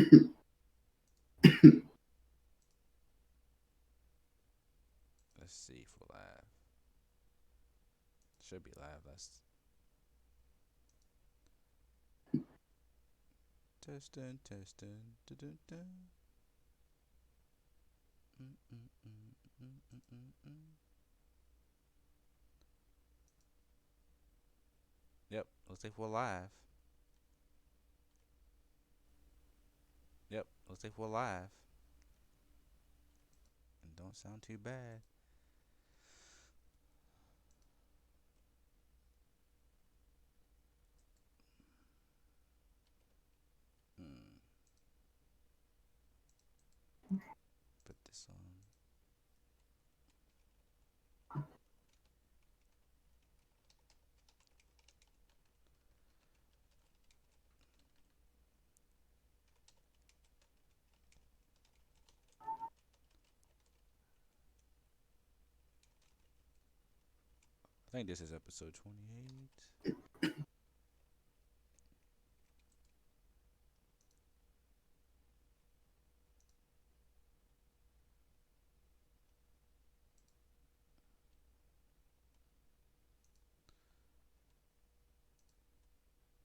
Let's see for live. Should be live. Let's testing, testing. Dun, dun, dun. Mm, mm, mm, mm, mm, mm, mm. Yep, looks like we're live. Yep, looks like we're live. And don't sound too bad. Hmm. Put this on. I think this is episode 28.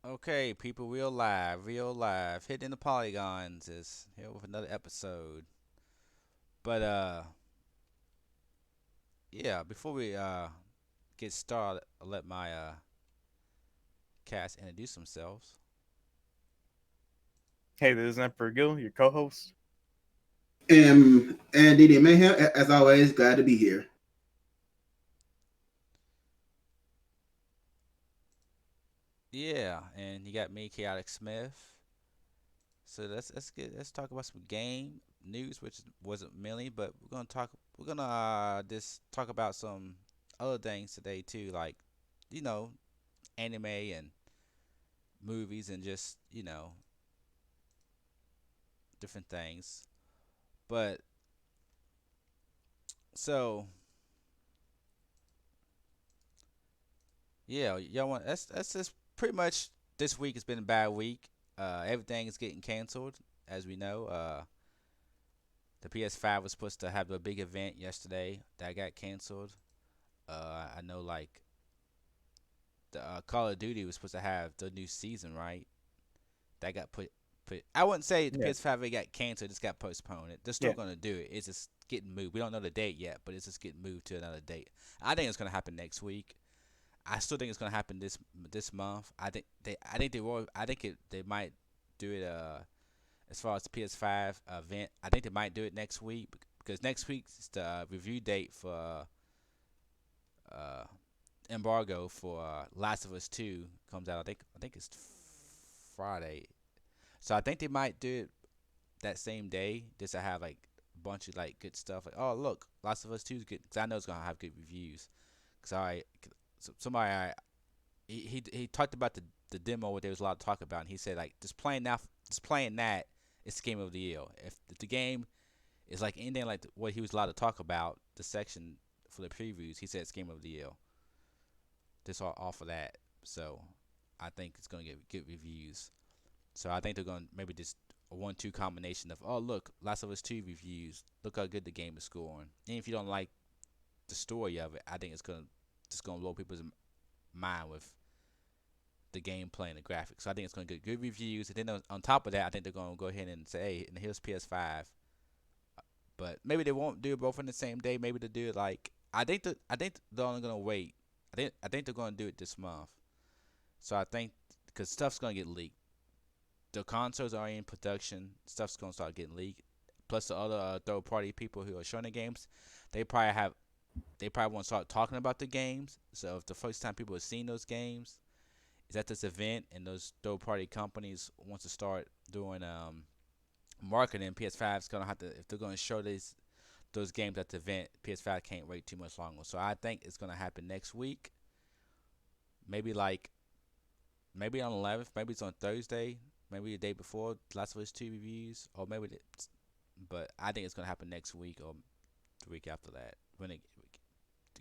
Okay, people, real live, real live. Hitting the Polygons is here with another episode. But yeah, before we get started, I'll let my cast introduce themselves. Hey, this is Emperor Gil, your co-host. And DD Mayhem, as always, glad to be here. Yeah, and you got me, Chaotic Smith. So let's talk about some game news, which wasn't many, but we're gonna just talk about some other things today too, like you know anime and movies and just different things. But so yeah, y'all want that's just pretty much this week has been a bad week. Everything is getting canceled, as we know. The PS5 was supposed to have a big event yesterday that got canceled. I know like the Call of Duty was supposed to have the new season, right? That got put. I wouldn't say the Yeah, PS5 it got canceled. It just got postponed. They're still yeah. gonna do it. It's just getting moved. We don't know the date yet, but it's just getting moved to another date. I think it's gonna happen next week. I still think it's gonna happen this month. I think they will. I think they might do it. As far as the PS5 event, I think they might do it next week because next week is the review date for uh, embargo for Last of Us 2 comes out. I think it's Friday. So I think they might do it that same day just to have like a bunch of like good stuff. Like, oh look, Last of Us 2 is good because I know it's gonna have good reviews. Cause somebody he talked about the demo what there was a lot of talk about, and he said like just playing that, it's the game of the year. If the game is like anything like what he was allowed to talk about, the section for the previews, he said it's game of the year. Just off of that, so I think it's gonna get good reviews. So I think they're gonna maybe just a 1-2 combination of oh look, Last of Us 2 reviews, look how good the game is scoring. And if you don't like the story of it, I think it's gonna just gonna blow people's mind with the gameplay and the graphics. So I think it's going to get good reviews. And then on top of that, I think they're going to go ahead and say, hey, and here's PS5. But maybe they won't do it both on the same day. Maybe they'll do it like I think they're only going to wait. I think they're going to do it this month. So I think because stuff's going to get leaked. The consoles are in production. Stuff's going to start getting leaked. Plus the other third party people who are showing the games, they probably have they probably won't start talking about the games. So if the first time people have seen those games, is at this event and those third party companies want to start doing marketing, PS5 is gonna have to if they're gonna show those games at the event, PS5 can't wait too much longer. So I think it's gonna happen next week. Maybe like maybe on 11th, maybe it's on Thursday, maybe the day before Last of Us 2 reviews, or but I think it's gonna happen next week or the week after that when the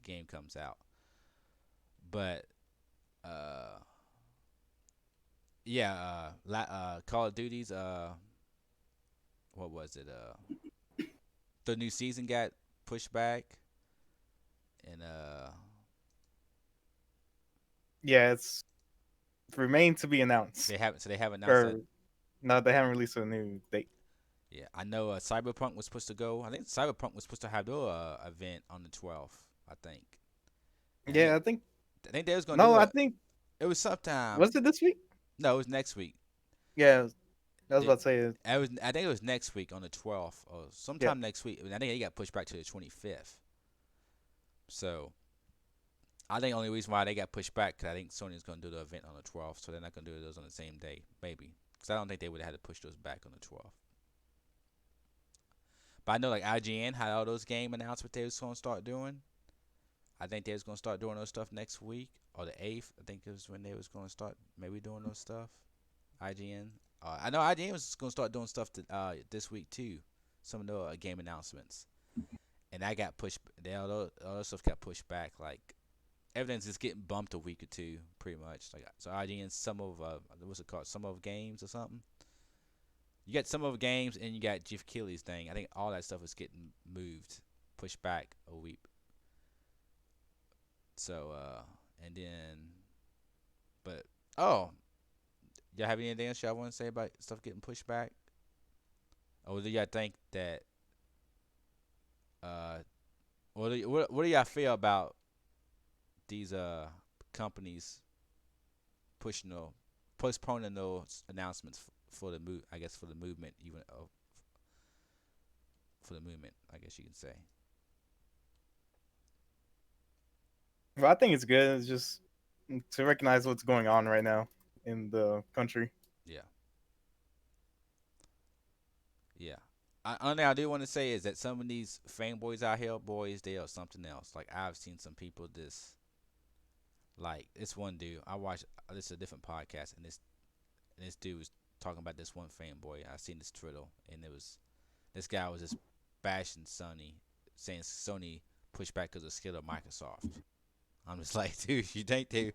game comes out. But yeah, Call of Duty's was it? The new season got pushed back, and Yeah, it's remained to be announced. they haven't announced that. Or no, they haven't released a new date. Yeah, I know Cyberpunk was supposed to go. I think Cyberpunk was supposed to have their event on the 12th. I think. And Yeah, I think. I think they was gonna No, do I a. think It was sometime. was it this week? No, it was next week. Yeah, I was They, about to say. I think it was next week on the 12th or Yeah, sometime next week. I think it got pushed back to the 25th. So I think the only reason why they got pushed back because I think Sony's gonna do the event on the 12th, so they're not gonna do those on the same day, maybe. Because I don't think they would have had to push those back on the 12th. But I know like IGN had all those game announcements they was gonna start doing. I think they was gonna start doing those stuff next week or the 8th. I think it was when they was gonna start maybe doing those stuff. IGN. I know IGN was gonna start doing stuff this week too. Some of the game announcements, and that got pushed. All those stuff got pushed back. Like everything's just getting bumped a week or two, pretty much. Like so, IGN some of what's it called? Some of games or something. You got some of games, and you got Jeff Keighley's thing. I think all that stuff is getting moved, pushed back a week. So and then, but oh, y'all have anything else y'all want to say about stuff getting pushed back? Or do y'all think that what do y'all feel about these companies pushing or postponing those announcements for the I guess for the movement even for the movement, I guess you can say. well, I think it's good. It's just to recognize what's going on right now in the country. Yeah. Yeah. Only thing I do want to say is that some of these fanboys out here, boys, they are something else. Like I've seen some people like this one dude. I watched this is a different podcast, and this dude was talking about this one fanboy. I seen this Twitter, and this guy was just bashing Sony, saying Sony pushed back because of skill of Microsoft. I'm just like, dude, you think they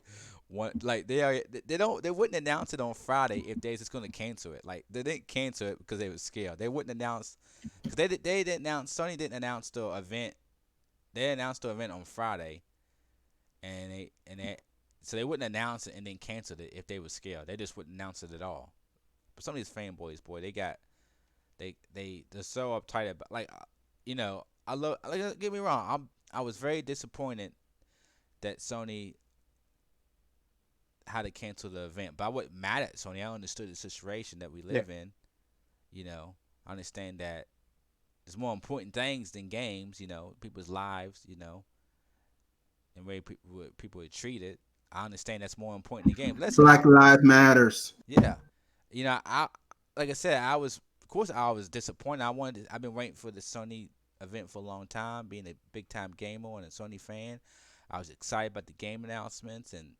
want like they wouldn't announce it on Friday if they just gonna cancel it. Like they didn't cancel it because they was scared. They wouldn't announce because they didn't announce Sony didn't announce the event. They announced the event on Friday, and they so they wouldn't announce it and then cancel it if they was scared. They just wouldn't announce it at all. But some of these fanboys, boy, they're so uptight about like I love like don't get me wrong. I was very disappointed that Sony had to cancel the event. But I wasn't mad at Sony. I understood the situation that we live in. I understand that there's more important things than games, people's lives, and the way people are treated. I understand that's more important than games. Black Lives Matters. Yeah. I like I said, of course I was disappointed. I've been waiting for the Sony event for a long time, being a big time gamer and a Sony fan. I was excited about the game announcements and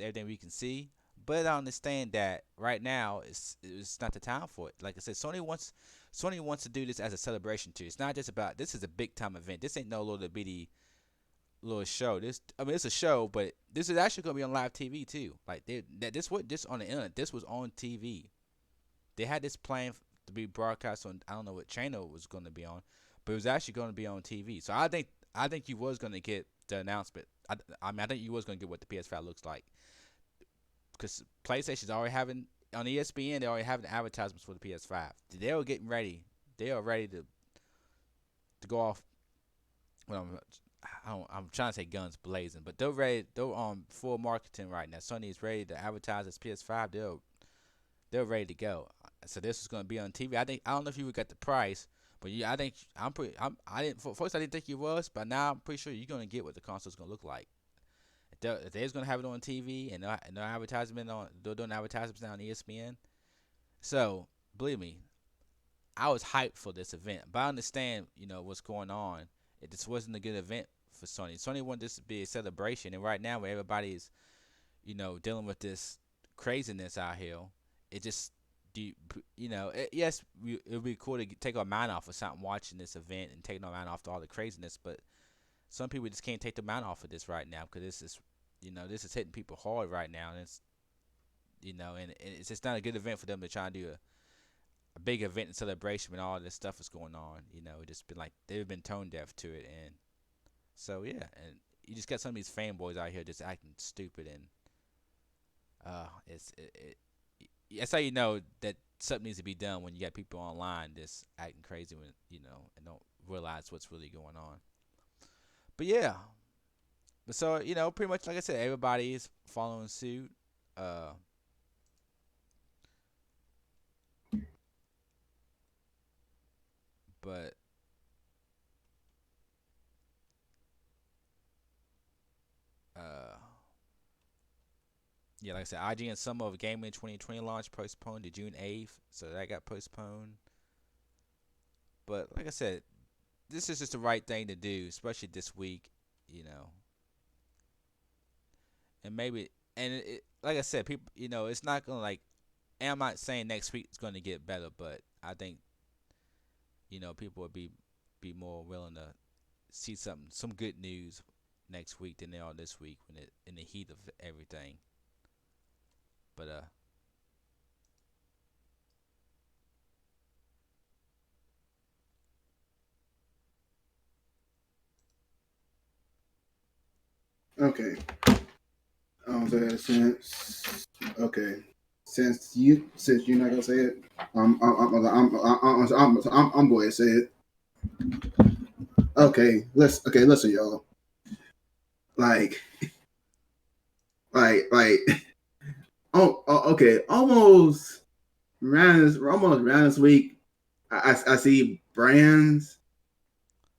everything we can see. But I understand that right now it's not the time for it. Like I said, Sony wants to do this as a celebration too. It's not just about this is a big time event. This ain't no little bitty little show. It's a show, but this is actually gonna be on live TV too. Like this on the internet. This was on TV. They had this plan to be broadcast on I don't know what channel it was gonna be on, but it was actually gonna be on TV. So I think you was gonna get the announcement. I think you was gonna get what the PS5 looks like, because PlayStation's already having on ESPN. They already having advertisements for the PS5. They were getting ready. They are ready to go off. Well, I'm trying to say guns blazing, but they're ready. They're on full marketing right now. Sony is ready to advertise its PS5. They're ready to go. So this is gonna be on TV. I don't know if you would get the price. But yeah, I didn't first I didn't think you was, but now I'm pretty sure you're gonna get what the console's gonna look like. If they're gonna have it on TV and no advertisement they're doing advertisements now on ESPN. So believe me, I was hyped for this event, but I understand what's going on. This wasn't a good event for Sony. Sony wanted this to be a celebration, and right now where everybody's dealing with this craziness out here, it just yes, it would be cool to take our mind off of something watching this event and taking our mind off to all the craziness, but some people just can't take their mind off of this right now because this is hitting people hard right now, and it's and it's just not a good event for them to try and do a big event and celebration when all this stuff is going on. You know, just been like they've been tone deaf to it, and so yeah, and you just got some of these fanboys out here just acting stupid, and that's how you know that something needs to be done when you got people online just acting crazy when and don't realize what's really going on. But yeah, but so pretty much like I said, everybody is following suit. Uh, but uh, yeah, like I said, IGN Summer of Gaming 2020 launch postponed to June 8th, so that got postponed. But like I said, this is just the right thing to do, especially this week, you know. And maybe, and like I said, people, it's not gonna like. And I'm not saying next week is gonna get better, but I think people would be more willing to see some good news next week than they are this week when it in the heat of everything. But Okay. Okay, since you're not gonna say it, I'm going to say it. Okay, listen, y'all. Like, like, okay, almost around this week, I see brands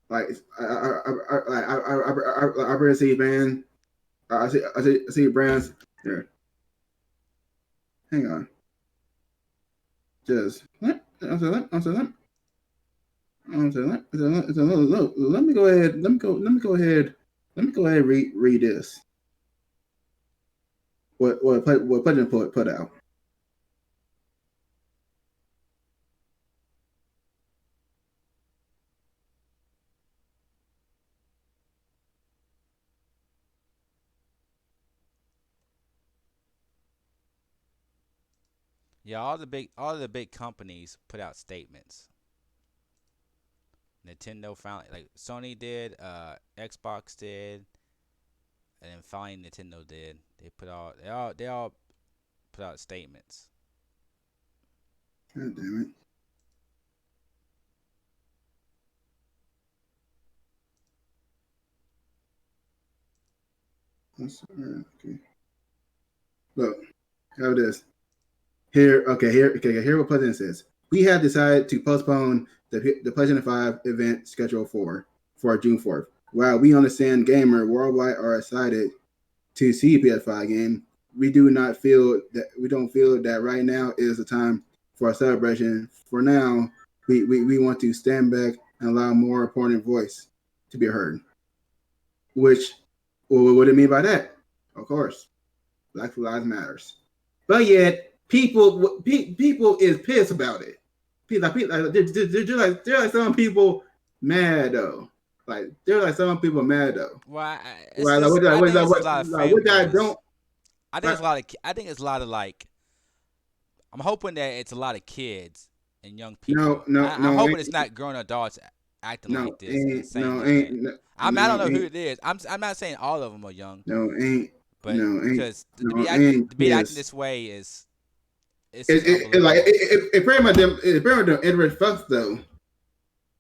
like I really see brands. I see brands here. Hang on. Just let me go ahead. Let me go ahead and read this. What President put out. yeah, all the big companies put out statements. Nintendo finally, like Sony did, Xbox did, and then finally Nintendo did. They all put out statements. God damn it. That's okay. Look, how it is. Here what President says. We have decided to postpone the PlayStation 5 event scheduled for June 4th. While we understand gamers worldwide are excited to see PS5 game, we don't feel that right now is the time for a celebration. For now, we want to stand back and allow more important voice to be heard. Which, what do you mean by that? Of course, Black Lives Matters. But yet, people is pissed about it. They're like some people mad though. Like they're like some people mad though. Well, I think it's a lot of What I fanboys. don't. I think it's a lot of. I think it's a lot of like. I'm hoping that it's a lot of kids and young people. I'm hoping it's not grown adults acting like this and saying that. I don't know who it is. I'm not saying all of them are young. But because to be acting this way is it's pretty much them internet fucks though.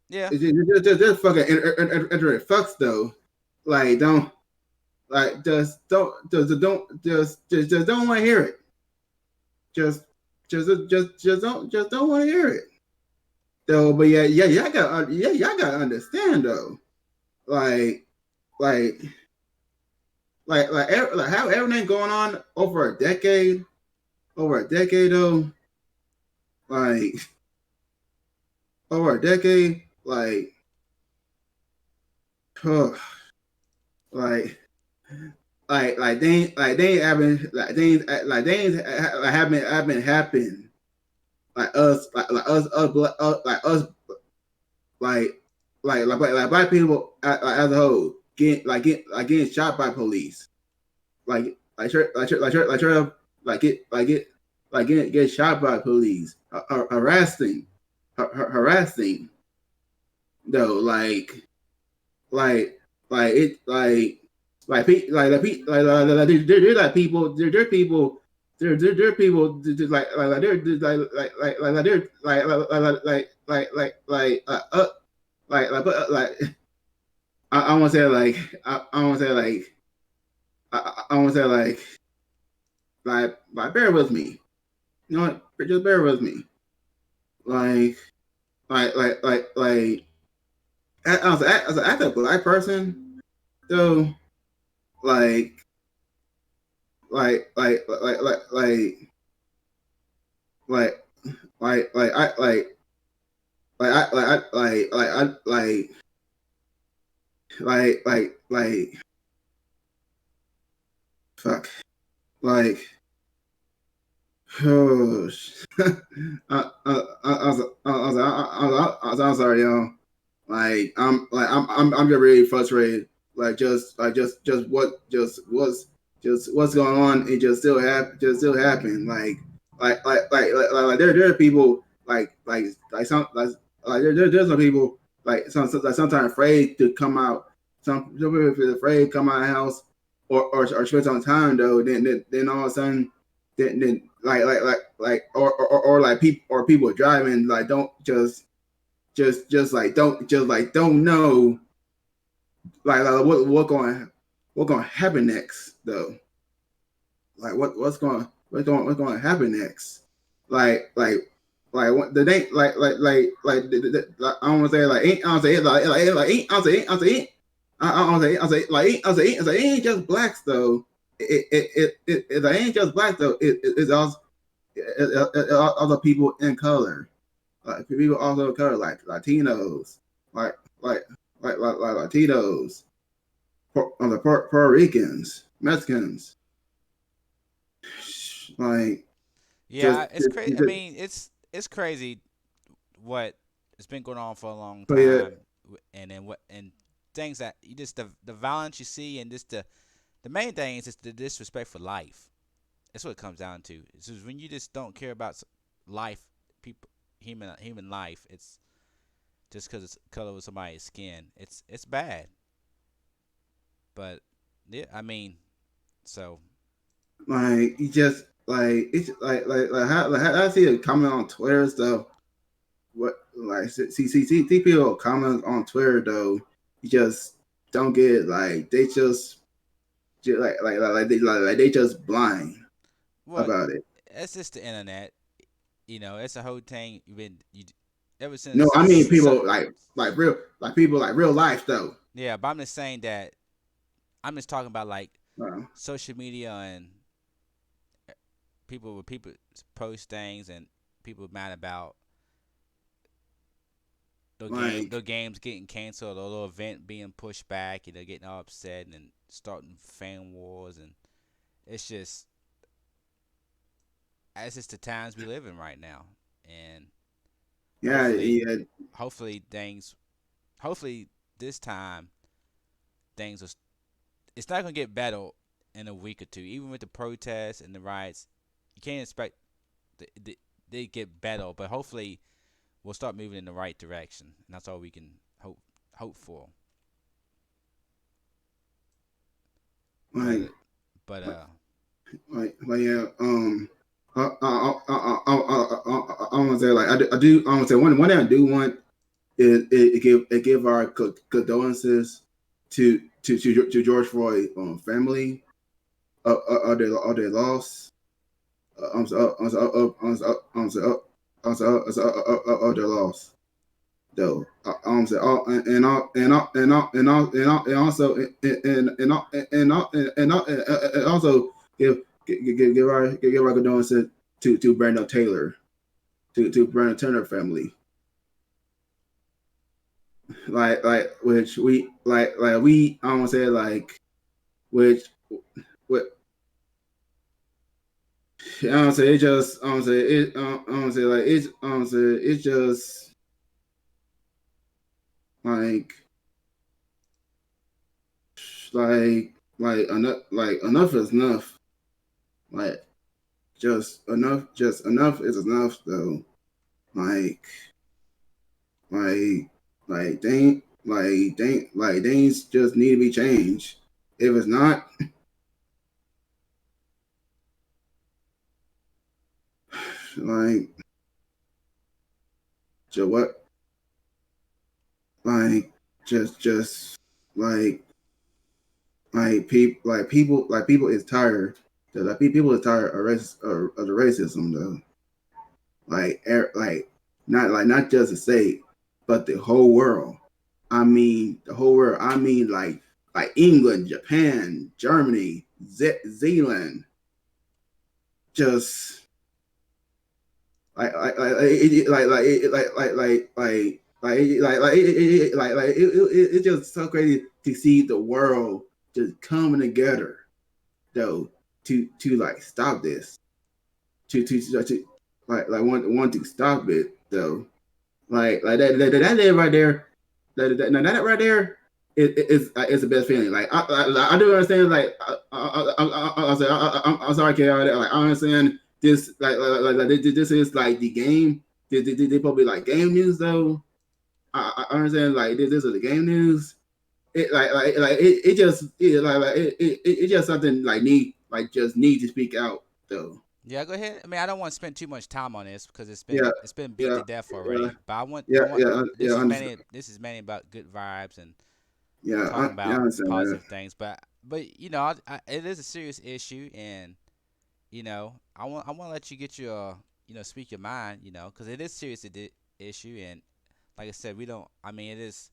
Yeah. It's just fucking internet fucks though. Like don't just don't want to hear it. Just don't want to hear it. Though, but y'all gotta understand though. Like how everything going on over a decade though. Like over a decade, like they haven't happened like us like black people as a whole getting shot by police get shot by police, harassing harassing though, like it there's like people there people there people like they're like I want to say I want to say I want to say like bear with me, you know what, just bear with me, like like as a black person though, like like like like like like like I like I like I like I like fuck like oh I'm sorry, y'all. I'm just really frustrated. Just what what's going on. It just still happen. There are people there's some people sometimes afraid to come out. Some people afraid to come out of the house or spend some time though. Then all of a sudden then people driving like don't don't know what going to happen next though, like what's going to happen next, what the name I don't want to say like ain't I don't say it like ain't I say I say it ain't just blacks though, it ain't just blacks though, it's also other people in color, like people also of color, like Latinos, like like like Latinos, Puerto Ricans, Mexicans, like Yeah, it's crazy. I mean, it's crazy what it's been going on for a long but yeah, time, and then what and things that you just the violence you see, and just the main thing is just the disrespect for life. That's what it comes down to. It's just when you just don't care about life, people, human life. It's just because it's color of somebody's skin. It's bad. But yeah, I mean, so like you just it's how I see a comment on Twitter stuff. What like see people comment on Twitter though, you just don't get it. Like they just they just blind what? about it. It's just the internet. You know, it's a whole thing. You've been you ever No, since. I mean people like real life though. Yeah, but I'm just saying that I'm just talking about like Uh, social media and people post things and people mad about like the games getting canceled or the event being pushed back, and they're getting all upset and starting fan wars, and it's just it's just the times we live in right now, and yeah hopefully yeah hopefully things hopefully this time things are it's not gonna get better in a week or two. Even with the protests and the riots, you can't expect they get better, but hopefully we'll start moving in the right direction, and that's all we can hope for. But like but like yeah I want to say like I want to say one thing I do want is it give our condolences to George Floyd family of their loss, of their loss though. And also and also give our condolences to Brandon Taylor, to Brandon Turner family, which we we I want to say which what I don't say it just I don't say it I don't say it's I don't say it's just like enough is enough, like just enough is enough though, like things just need to be changed. If it's not, like, so what? Like, just like people is tired. People is tired of the racism though. Not just the state, but the whole world. I mean the whole world. I mean like England, Japan, Germany, Zealand. Just it's just so crazy to see the world just coming together though to like stop this to want to stop it though that right there that right there is the best feeling. Like I do understand. Like I'm sorry, Kay. Like I understand this. This is like the game. They probably like game news though. I understand. Like this is the game news. It just it's just something just need to speak out though. Yeah, go ahead. I mean, I don't want to spend too much time on this because Yeah, it's been beat yeah, to death yeah, already. But yeah, yeah. this is mainly about good vibes and Yeah, talking I about understand that. positive things. But you know, it is a serious issue, and you know, I want to let you get your speak your mind, because it is serious issue, and like I said, we don't. I mean, it is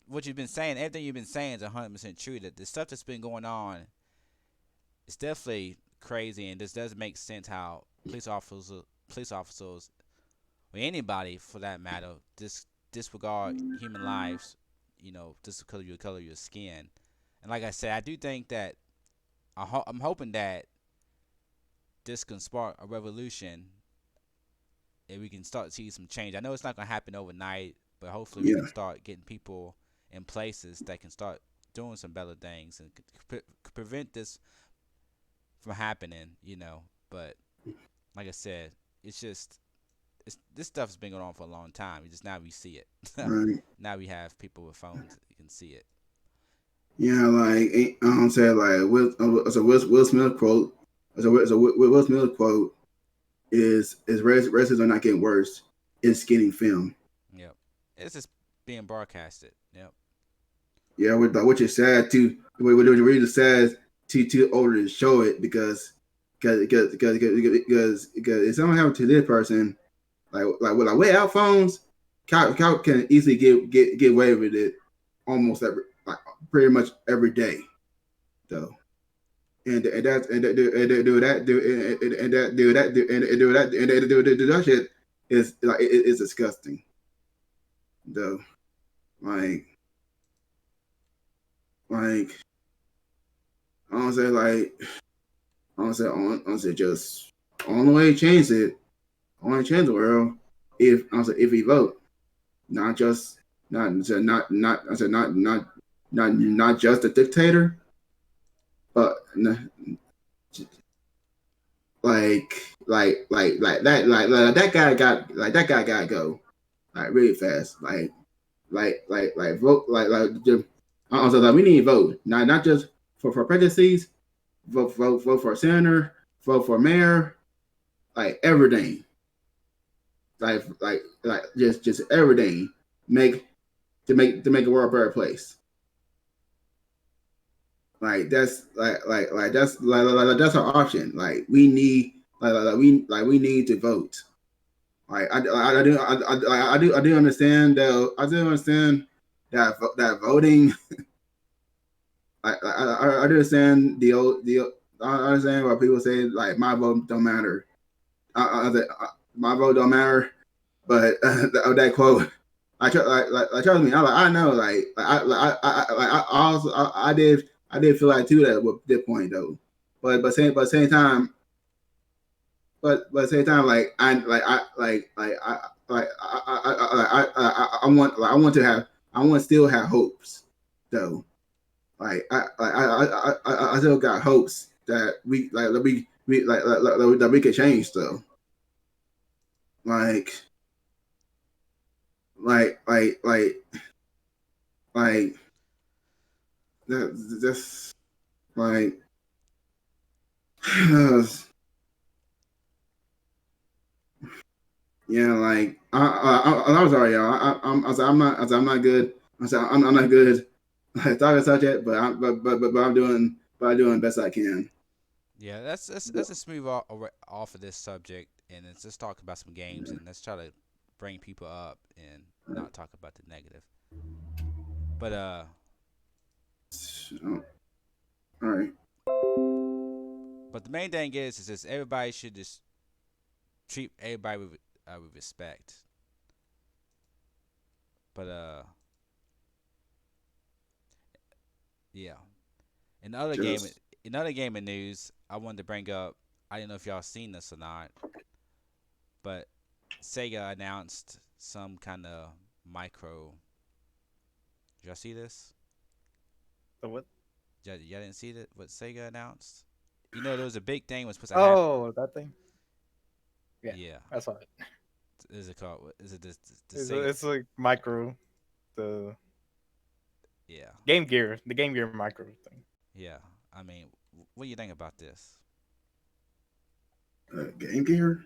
what you've been saying. Everything you've been saying is 100% true. That the stuff that's been going on, it's definitely crazy, and this doesn't make sense how police officers, or anybody for that matter, disregard human lives, just because of your color of your skin. And like I said, I do think that I'm hoping that this can spark a revolution, and we can start to see some change. I know it's not gonna happen overnight, but hopefully we Yeah, can start getting people in places that can start doing some better things and prevent this from happening. But like I said, it's just this stuff's been going on for a long time. It's just now we see it. right. Now we have people with phones that you can see it. Yeah, I'm saying like Will Smith quote. Will Smith quote is races are not getting worse. It's getting film. Yep, it's just being broadcasted. Yep. Yeah, which is sad too. Which really sad to order to show it because if something happened to this person, with way out phones, cop can easily get away with it almost pretty much every day though. And that shit is like it's disgusting though. Like like I don't say like I don't say just on the way to change it, only change the world if we vote, not just not just a dictator, but that guy got to go like really fast vote also like we need to vote not just for presidencies, vote for senator, vote for mayor, like everything, just everything, make make the world a better place. Like that's our option. Like we need we need to vote. Like I do understand though. I do understand that voting. I understand I understand why people say like my vote don't matter. My vote don't matter. But that quote, trust me. I know I also I did feel like too that with this point though. Same time but same time I want to have I want to still have hopes though. I still got hopes that that we could change though. Like like that's like yeah, like I was already, I was like, I'm not good. I said I'm not good at talking subject, but I'm doing the best I can. Yeah, let's just move off of this subject and let's just talk about some games and let's try to bring people up and not talk about the negative. But So, all right, but the main thing is just everybody should just treat everybody with respect. But yeah. Another game, just another game of news I wanted to bring up. I don't know if y'all seen this or not, but Sega announced some kind of micro. Did y'all see this? The what? Y'all didn't see that? What Sega announced? You know, there was a big thing was supposed to happen. Oh, that thing. Yeah, Yeah, I saw it. is it called? Is it the It's, Sega? it's like micro, the Yeah, the Game Gear micro thing. yeah. I mean, what do you think about this? Game Gear.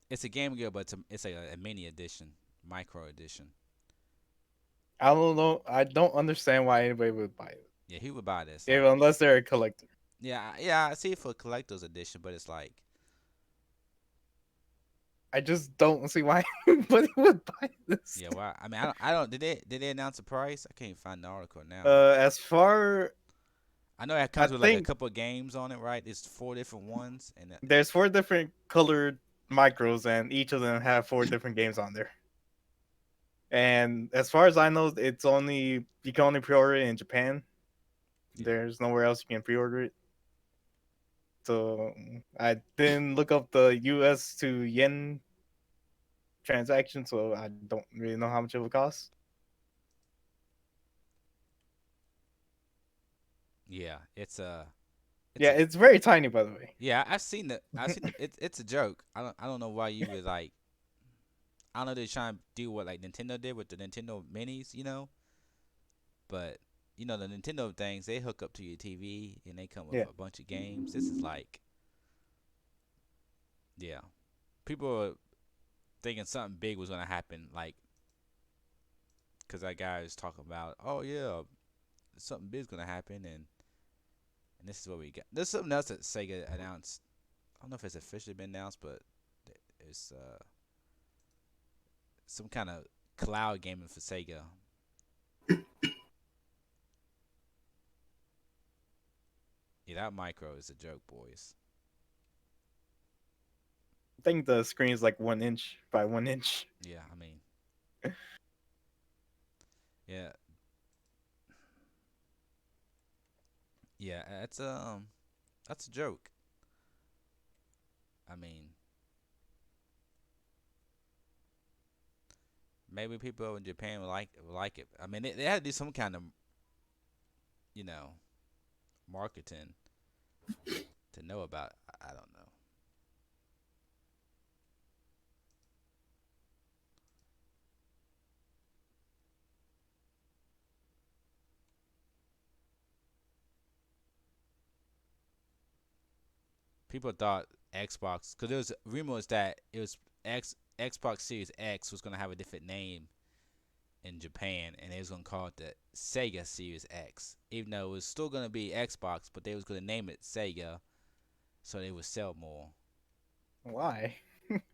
It's a Game Gear, but it's a mini edition, micro edition. I don't know. I don't understand why anybody would buy it, Yeah, he would buy this. if, Like, unless they're a collector. yeah, yeah. I see it for collector's edition, but it's like, I just don't see why anybody would buy this. yeah. Well, I mean, I don't. Did they announce a price? I can't find the article now. As far I know it I comes with like a think couple of games on it, right? It's four different ones, and there's 4 different colored micros, and each of them have 4 different games on there. And as far as I know, you can only pre-order it in Japan. yeah, There's nowhere else you can pre-order it. So I didn't look up the US to yen transaction, so I don't really know how much it would cost. yeah. It's Yeah, a it's very tiny, by the way. yeah. I've seen the. I've seen the. It's a joke. I don't know why you would like. I don't know. They're trying to do what like Nintendo did with the Nintendo Minis, but the Nintendo things they hook up to your TV and they come with Yeah, a bunch of games. This is like, yeah, people are thinking something big was gonna happen, like, cause that guy was talking about, oh yeah, something big's gonna happen, and this is what we got. There's something else that Sega announced. I don't know if it's officially been announced, but it's some kind of cloud gaming for Sega. Yeah, that micro is a joke, boys. I think the screen is like 1 inch by 1 inch. Yeah, I mean, yeah, yeah, that's a joke. I mean, maybe people in Japan would like it. I mean, they had to do some kind of you know marketing to know about. I don't know. People thought Xbox, because there was rumors that it was Xbox Series X was gonna have a different name in Japan, and they was gonna call it the Sega Series X, even though it was still gonna be Xbox, but they was gonna name it Sega so they would sell more. Why?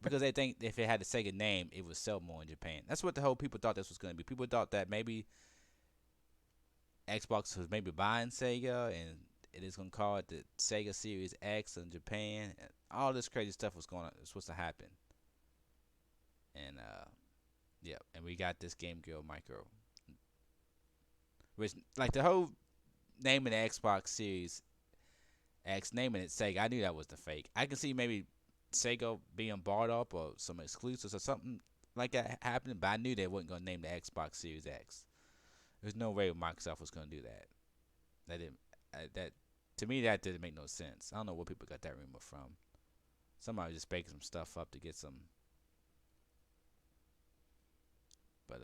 Because they think if it had the Sega name, it would sell more in Japan. That's what the whole people thought this was gonna be. People thought that maybe Xbox was maybe buying Sega and it is gonna call it the Sega Series X in Japan. And all this crazy stuff was supposed to happen. And yeah, and we got this Game Gear Micro, which like the whole naming the Xbox Series X, naming it Sega. I knew that was the fake. I can see maybe Sega being bought up or some exclusives or something like that happening, but I knew they wasn't gonna name the Xbox Series X. There's no way Microsoft was gonna do that. That didn't. That to me that didn't make no sense. I don't know where people got that rumor from. Somebody just making some stuff up to get some But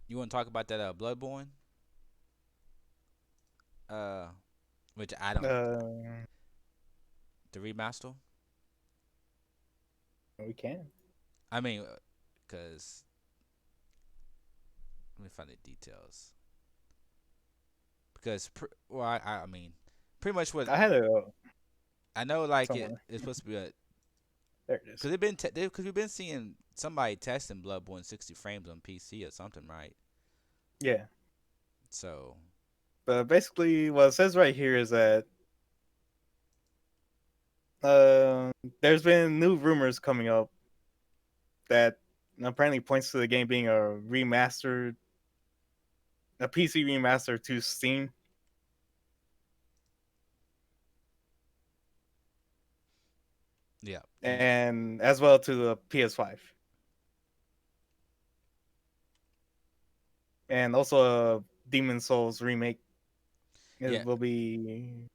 you want to talk about that Bloodborne? Uh, which I don't. Uh, The remaster. we can. I mean, cause let me find the details. Because well, I mean, pretty much what I had it I know. Like somewhere. it's supposed to be a There it is. because because we've been seeing somebody testing Bloodborne 60 frames on PC or something, right? Yeah. So But basically, what it says right here is that there's been new rumors coming up that apparently points to the game being a PC remaster to Steam. yeah, And as well to the PS5. And also a Demon Souls remake. yeah. It will be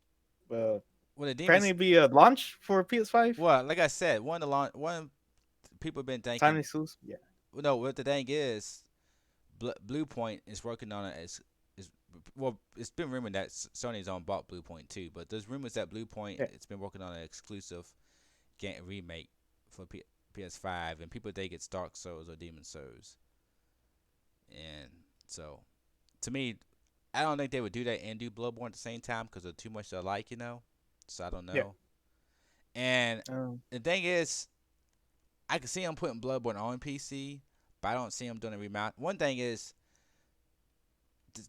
Well, the demons. apparently be a launch for PS5. Well, like I said, one people have been Time thinking. exclusive. Yeah. Well, no, what the thing is, Blue Point is working on it as is well. It's been rumored that Sony's on bought Blue Point too, but there's rumors that Blue Point Yeah. it's been working on an exclusive game remake for PS5, and people think it's Dark Souls or Demon Souls. And so, to me, I don't think they would do that and do Bloodborne at the same time because they're too much alike, you know. So I don't Yeah. know. And Um, the thing is, I can see them putting Bloodborne on PC, but I don't see them doing a remaster. One thing is,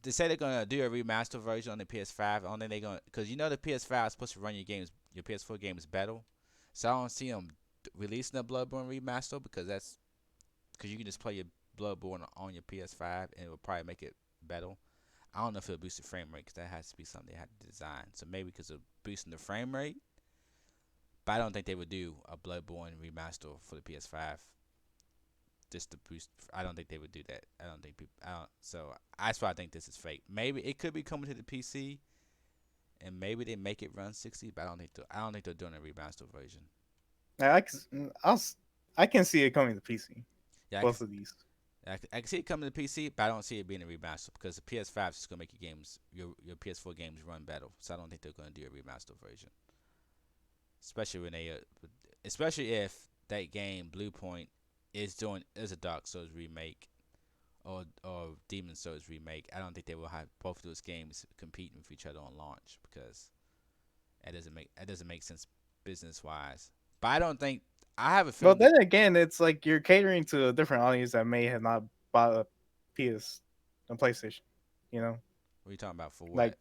they say they're gonna do a remaster version on the PS5. I don't think they're gonna, because you know the PS5 is supposed to run your PS4 games better. So I don't see them releasing a Bloodborne remaster because you can just play your Bloodborne on your PS5 and it will probably make it better. I don't know if it'll boost the frame rate because that has to be something they had to design. So maybe because of boosting the frame rate, but I don't think they would do a Bloodborne remaster for the PS5 just to boost. I don't think they would do that. I don't think people. I don't. So that's why I think this is fake. Maybe it could be coming to the PC, and maybe they make it run 60. But I don't think they're doing a remaster version. I can see it coming to PC. Yeah, Both of these. I can see it coming to PC, but I don't see it being a remaster because the PS5 is just gonna make your PS4 games run better. So I don't think they're gonna do a remaster version, especially when especially if that game Blue Point is a Dark Souls remake or Demon Souls remake. I don't think they will have both of those games competing with each other on launch because that doesn't make sense business wise. But I don't think I have a Well, feeling. then again, it's like you're catering to a different audience that may have not bought a PlayStation. You know, What are you talking about for what? like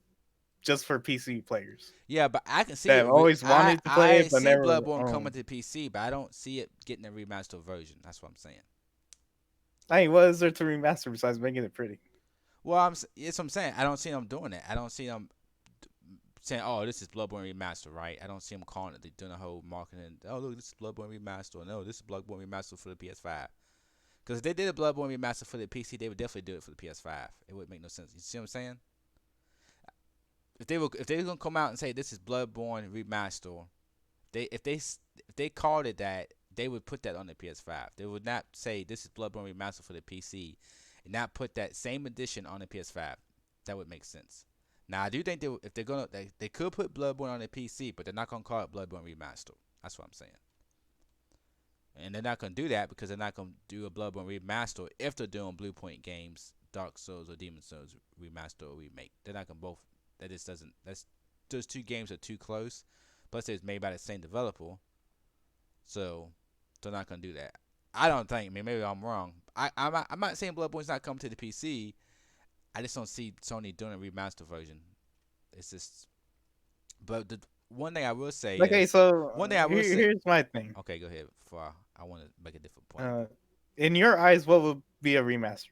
just for PC players Yeah, but I can see that it. always wanted to play I it but see never Bloodborne coming owned. to PC, but I don't see it getting a remastered version. That's what I'm saying. I mean, what is there to remaster besides making it pretty? Well, it's what I'm saying. I don't see them doing that. I don't see them saying, "Oh, this is Bloodborne remaster," right? I don't see them calling it. They're doing a whole marketing. Oh, look, this is Bloodborne remaster. Or, no, this is Bloodborne remaster for the PS5. Because if they did a Bloodborne remaster for the PC, they would definitely do it for the PS5. It wouldn't make no sense. You see what I'm saying? If they were gonna come out and say this is Bloodborne remaster, if they called it that, they would put that on the PS5. They would not say this is Bloodborne remaster for the PC, and not put that same edition on the PS5. That would make sense. Now I do think if they're gonna they could put Bloodborne on the PC, but they're not gonna call it Bloodborne remaster. That's what I'm saying. And they're not gonna do that because they're not gonna do a Bloodborne remaster if they're doing Blue Point games, Dark Souls or Demon Souls remaster or remake. They're not gonna both. That just doesn't. Those two games are too close. Plus, it's made by the same developer, so they're not gonna do that. I don't think. I mean, maybe I'm wrong. I'm not saying Bloodborne's not coming to the PC. I just don't see Sony doing a remaster version. It's just. But the one thing I will say Okay, is so one thing I will say. here's my thing. Okay, go ahead. Before I want to make a different point. In your eyes, what would be a remaster?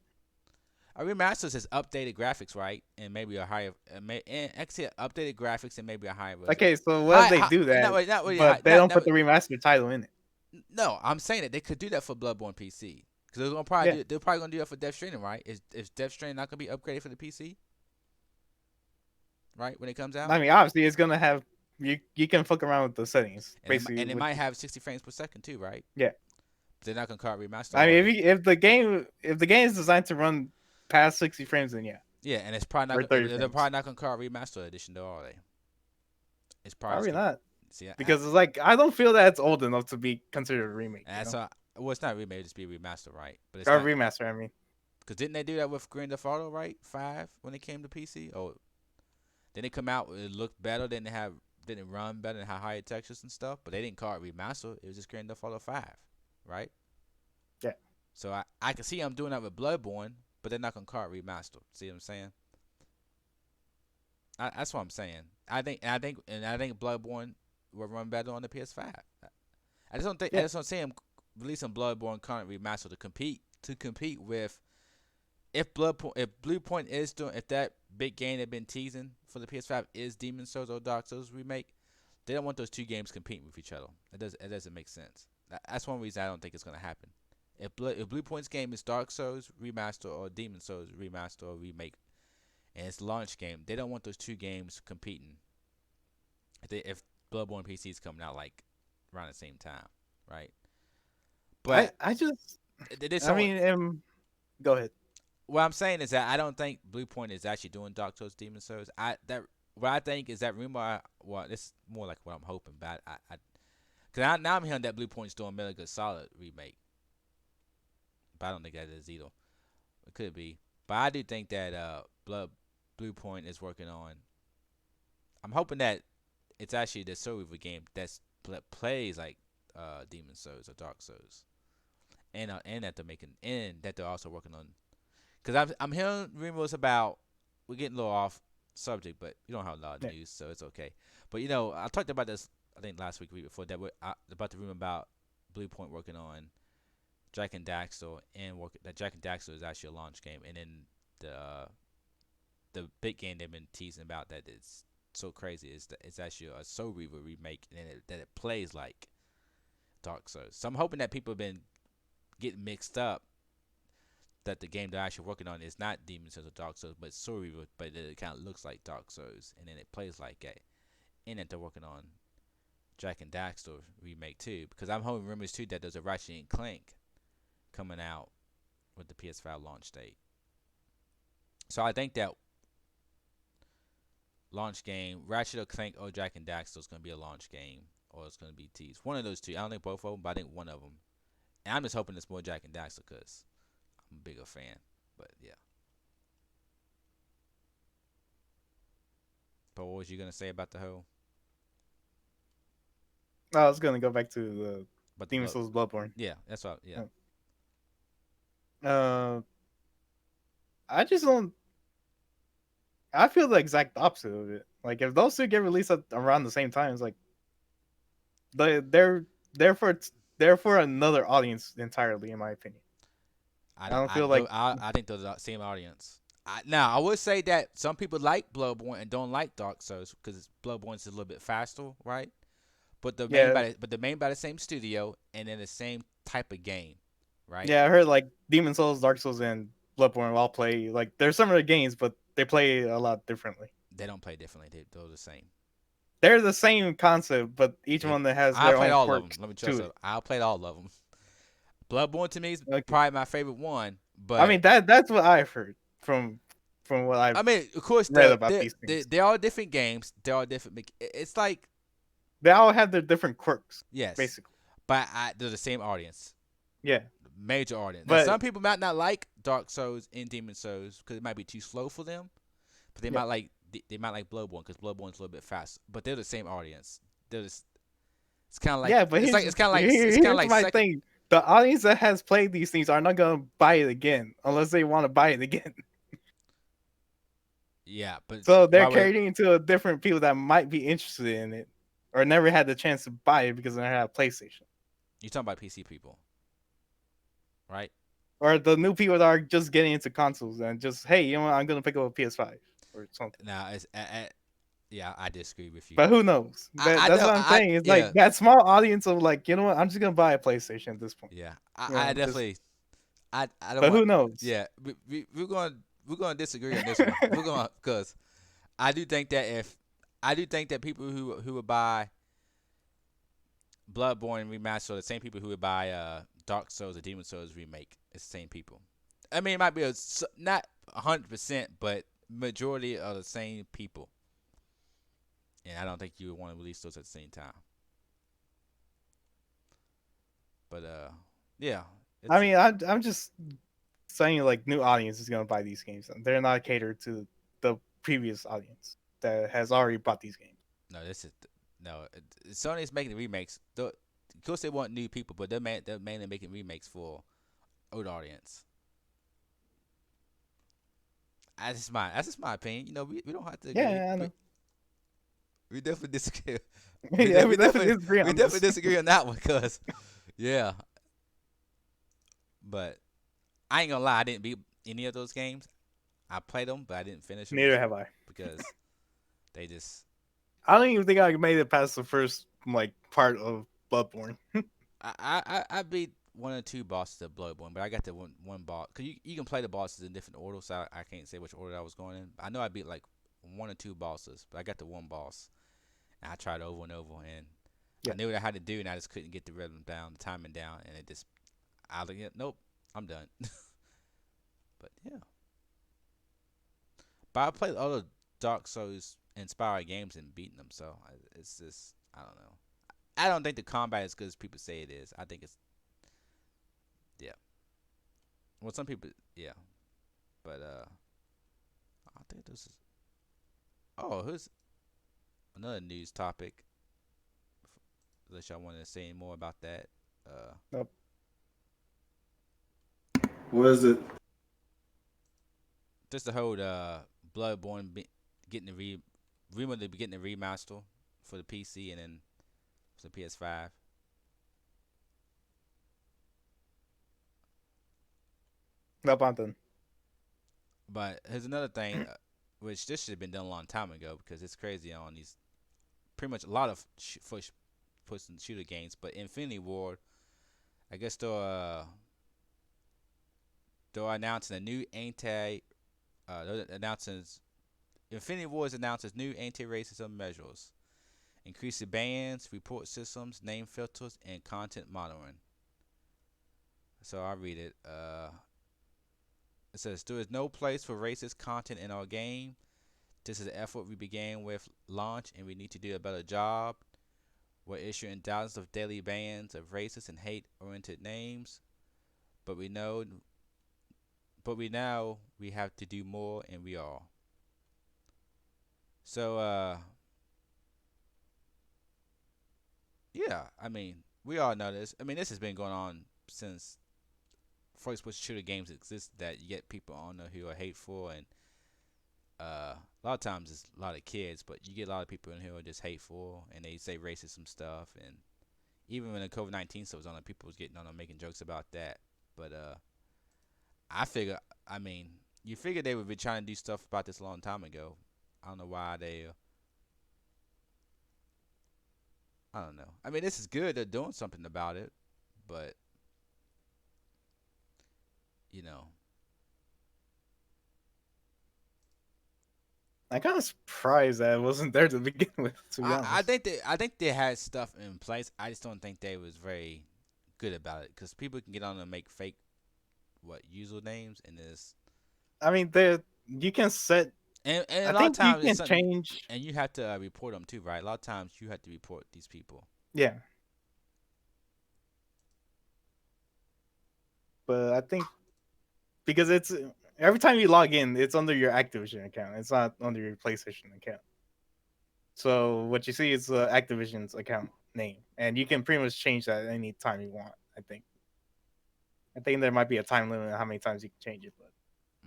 A remaster says updated graphics, right? And maybe a higher, and actually updated graphics and maybe a higher version. Okay, so what if they do that, but they don't put the remaster title in it? No, I'm saying that they could do that for Bloodborne PC because they're probably gonna do that for Death Stranding, right? Is Death Stranding not gonna be upgraded for the PC, right? When it comes out, I mean, obviously, it's gonna have you can fuck around with the settings and basically. it might have 60 frames per second too, right? Yeah. They're not gonna call it remaster, I are mean, they? if the game is designed to run past 60 frames, then yeah, Yeah, and it's probably or not. 30 They're frames. probably not gonna call it remaster edition, though, are they? It's probably just Probably gonna, not, see. because it's like I don't feel that it's old enough to be considered a remake. You That's know, well, it's not remake, it'd just be a remaster, right? But it's or a not remaster. I mean, because didn't they do that with Grand Theft Auto, right? 5 when it came to PC. Oh, then it come out, it looked better, didn't run better, and had higher textures and stuff. But they didn't call it remaster. It was just Grand Theft Auto 5, right? yeah. So I can see them doing that with Bloodborne, but they're not gonna call it remaster. See what I'm saying? That's what I'm saying. I think Bloodborne will run better on the PS5. I Yeah. just don't see him releasing Bloodborne current remaster to compete with if Bluepoint is doing, if that big game they've been teasing for the PS5 is Demon Souls or Dark Souls remake. They don't want those two games competing with each other. It doesn't make sense. That's one reason I don't think it's gonna happen. If Bluepoint's game is Dark Souls remaster or Demon Souls remaster or remake, and it's launch game, they don't want those two games competing. If Bloodborne PC is coming out like around the same time, right? But I just this I mean, go ahead. what I'm saying is that I don't think Bluepoint is actually doing Dark Souls Demon Souls. What I think is that rumor. Well, it's more like what I'm hoping, but because now I'm hearing that Bluepoint's doing Metal Gear Solid remake, but I don't think that is either. It could be, but I do think that Bluepoint is working on. I'm hoping that it's actually the Soul Reaver game that plays like Demon Souls or Dark Souls, and that they're making, and that they're also working on. Because I'm hearing rumors about, we're getting a little off subject, but you don't have a lot of news, so it's okay. But I talked about this I think last week before that about the rumor about Bluepoint working on Jack and Daxter, and that Jack and Daxter is actually a launch game, and then the big game they've been teasing about that is so crazy is that it's actually a Soul Reaver remake, and that it plays like Dark Souls. So I'm hoping that people have been getting mixed up, that the game they're actually working on is not Demon Souls or Dark Souls, but Soul Reaver, but it kind of looks like Dark Souls, and then it plays like it. And that they're working on Jack and Daxter remake too, because I'm hearing rumors too that there's a Ratchet and Clank coming out with the PS5 launch date. So I think that launch game, Ratchet or Clank or Jack and Daxter, is going to be a launch game, or it's going to be teased. One of those two. I don't think both of them, but I think one of them. And I'm just hoping it's more Jack and Daxter because I'm a bigger fan. But yeah. But what was you gonna say about the whole? I was gonna go back to the But Demon Souls Bloodborne. Yeah, that's what. Yeah. I just don't. I feel the exact opposite of it. Like if those two get released around the same time, it's like they're they're for another audience entirely, in my opinion. I don't feel like I think they're the same audience. Now I would say that some people like Bloodborne and don't like Dark Souls because Bloodborne's a little bit faster, right? But the main by the same studio and in the same type of game, right? Yeah, I heard like Demon Souls, Dark Souls, and Bloodborne all play like they're similar games, but they play a lot differently. They don't play differently. They're the same. They're the same concept, but each one that has their own quirks. Let me tell you, I played all of them. Bloodborne to me is Okay. probably my favorite one, but I mean that's what I've heard from what I've. I mean, of course, read about these things. They're all different games. They're all different. It's like they all have their different quirks. Yes, basically. But they're the same audience. Yeah, major audience. But now, some people might not like Dark Souls and Demon Souls because it might be too slow for them. But they might like Bloodborne because Bloodborne's a little bit fast. But they're the same audience. It's kind of like but it's kind of like here's my thing. The audience that has played these things are not gonna buy it again unless they want to buy it again. Yeah, but so they're catering to a different people that might be interested in it or never had the chance to buy it because they don't have a PlayStation. You're talking about PC people, right? Or the new people that are just getting into consoles and just, hey, you know what, I'm gonna pick up a PS5 or something. Now, yeah, I disagree with you. But who knows? That's what I'm saying. It's like that small audience of like, you know what, I'm just gonna buy a PlayStation at this point. Yeah, I definitely. I don't. But who knows? Yeah, we're going to disagree on this one. We're going because I do think that if I do think that people who would buy Bloodborne remaster are the same people who would buy Dark Souls or Demon Souls remake. It's the same people. I mean, it might be not 100%, but majority are the same people. And I don't think you would want to release those at the same time. But yeah, I it's mean, I'm just saying like new audience is gonna buy these games. They're not catered to the previous audience that has already bought these games. no. This is no. Sony's making remakes. Of course, they want new people, but they're mainly making remakes for old audience. That's just my opinion. You know, we don't have to agree. Yeah, I We, know. we definitely disagree. Yeah, we definitely disagree We on definitely this. disagree on that one, cause yeah. But I ain't gonna lie, I didn't beat any of those games. I played them, but I didn't finish them Neither have I. because they just. I don't even think I made it past the first like part of Bloodborne. I beat one or two bosses of Bloodborne, but I got the one boss. Cause you can play the bosses in different orders, so I can't say which order I was going in. I know I beat like one or two bosses, but I got the one boss, and I tried over and over, and Yeah. I knew what I had to do, and I just couldn't get the rhythm down, the timing down, and it just I like it. Nope, I'm done. But yeah, but I played other Dark Souls inspired games and beaten them, so it's just I don't know. I don't think the combat is good as people say it is. I think it's yeah. Well, some people yeah, but I think this is here's another news topic. Unless y'all want to say any more about that, Nope. What is it? just the whole Bloodborne getting the rumored to be getting the remaster for the PC and then for the PS5. Nope, I'm done. But here's another thing, which this should have been done a long time ago because it's crazy on these pretty much a lot of first person shooter games. But Infinity Ward, I guess they're announcing a new they're announcing Infinity Ward announces new anti-racism measures, increasing bans, report systems, name filters, and content monitoring. So I read it. It says there is no place for racist content in our game. This is an effort we began with launch, and we need to do a better job. We're issuing thousands of daily bans of racist and hate-oriented names, but we know, we have to do more, and we are. So, yeah, I mean, we all know this. I mean, this has been going on since first-person shooter games exist. That you get people on there who are hateful, and a lot of times it's a lot of kids, but you get a lot of people in here who are just hateful, and they say racism stuff, and even when the COVID-19 stuff was on, people was getting on there making jokes about that. But I figure, I mean, you figure they would be trying to do stuff about this a long time ago. I don't know why they. I don't know. I mean, this is good. They're doing something about it, but you know, I'm kind of surprised that it wasn't there to begin with. To be I honest. think they had stuff in place. I just don't think they was very good about it because people can get on and make fake usernames and this I mean, you can set. and I a lot of think you times it's can something change. and you have to report them too, right? A lot of times you have to report these people. Yeah, but I think because it's every time you log in, it's under your Activision account. It's not under your PlayStation account. So what you see is Activision's account name, and you can pretty much change that any time you want. I think. I think there might be a time limit on how many times you can change it, but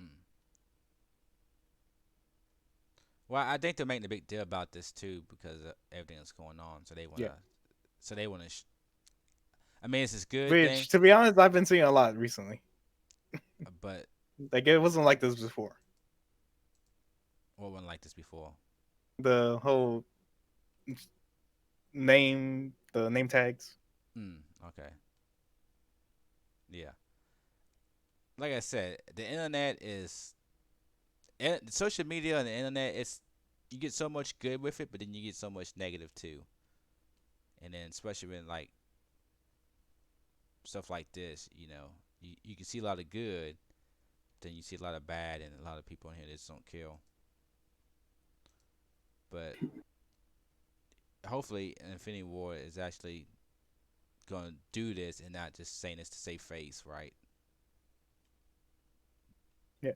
Mm. Well, I think they're making a big deal about this too because of everything that's going on. yeah. So they wanna. I mean, it's a good thing, Which, to be honest, I've been seeing a lot recently. but Like it wasn't like this before. what wasn't like this before. The whole the name tags. Okay. Yeah. Like I said, the internet is social media and the internet. you get so much good with it, but then you get so much negative too. And then especially when like stuff like this, you can see a lot of good, then you see a lot of bad, and a lot of people in here that just don't kill. But hopefully, Infinity War is actually gonna do this and not just saying this to save face, right? Yeah.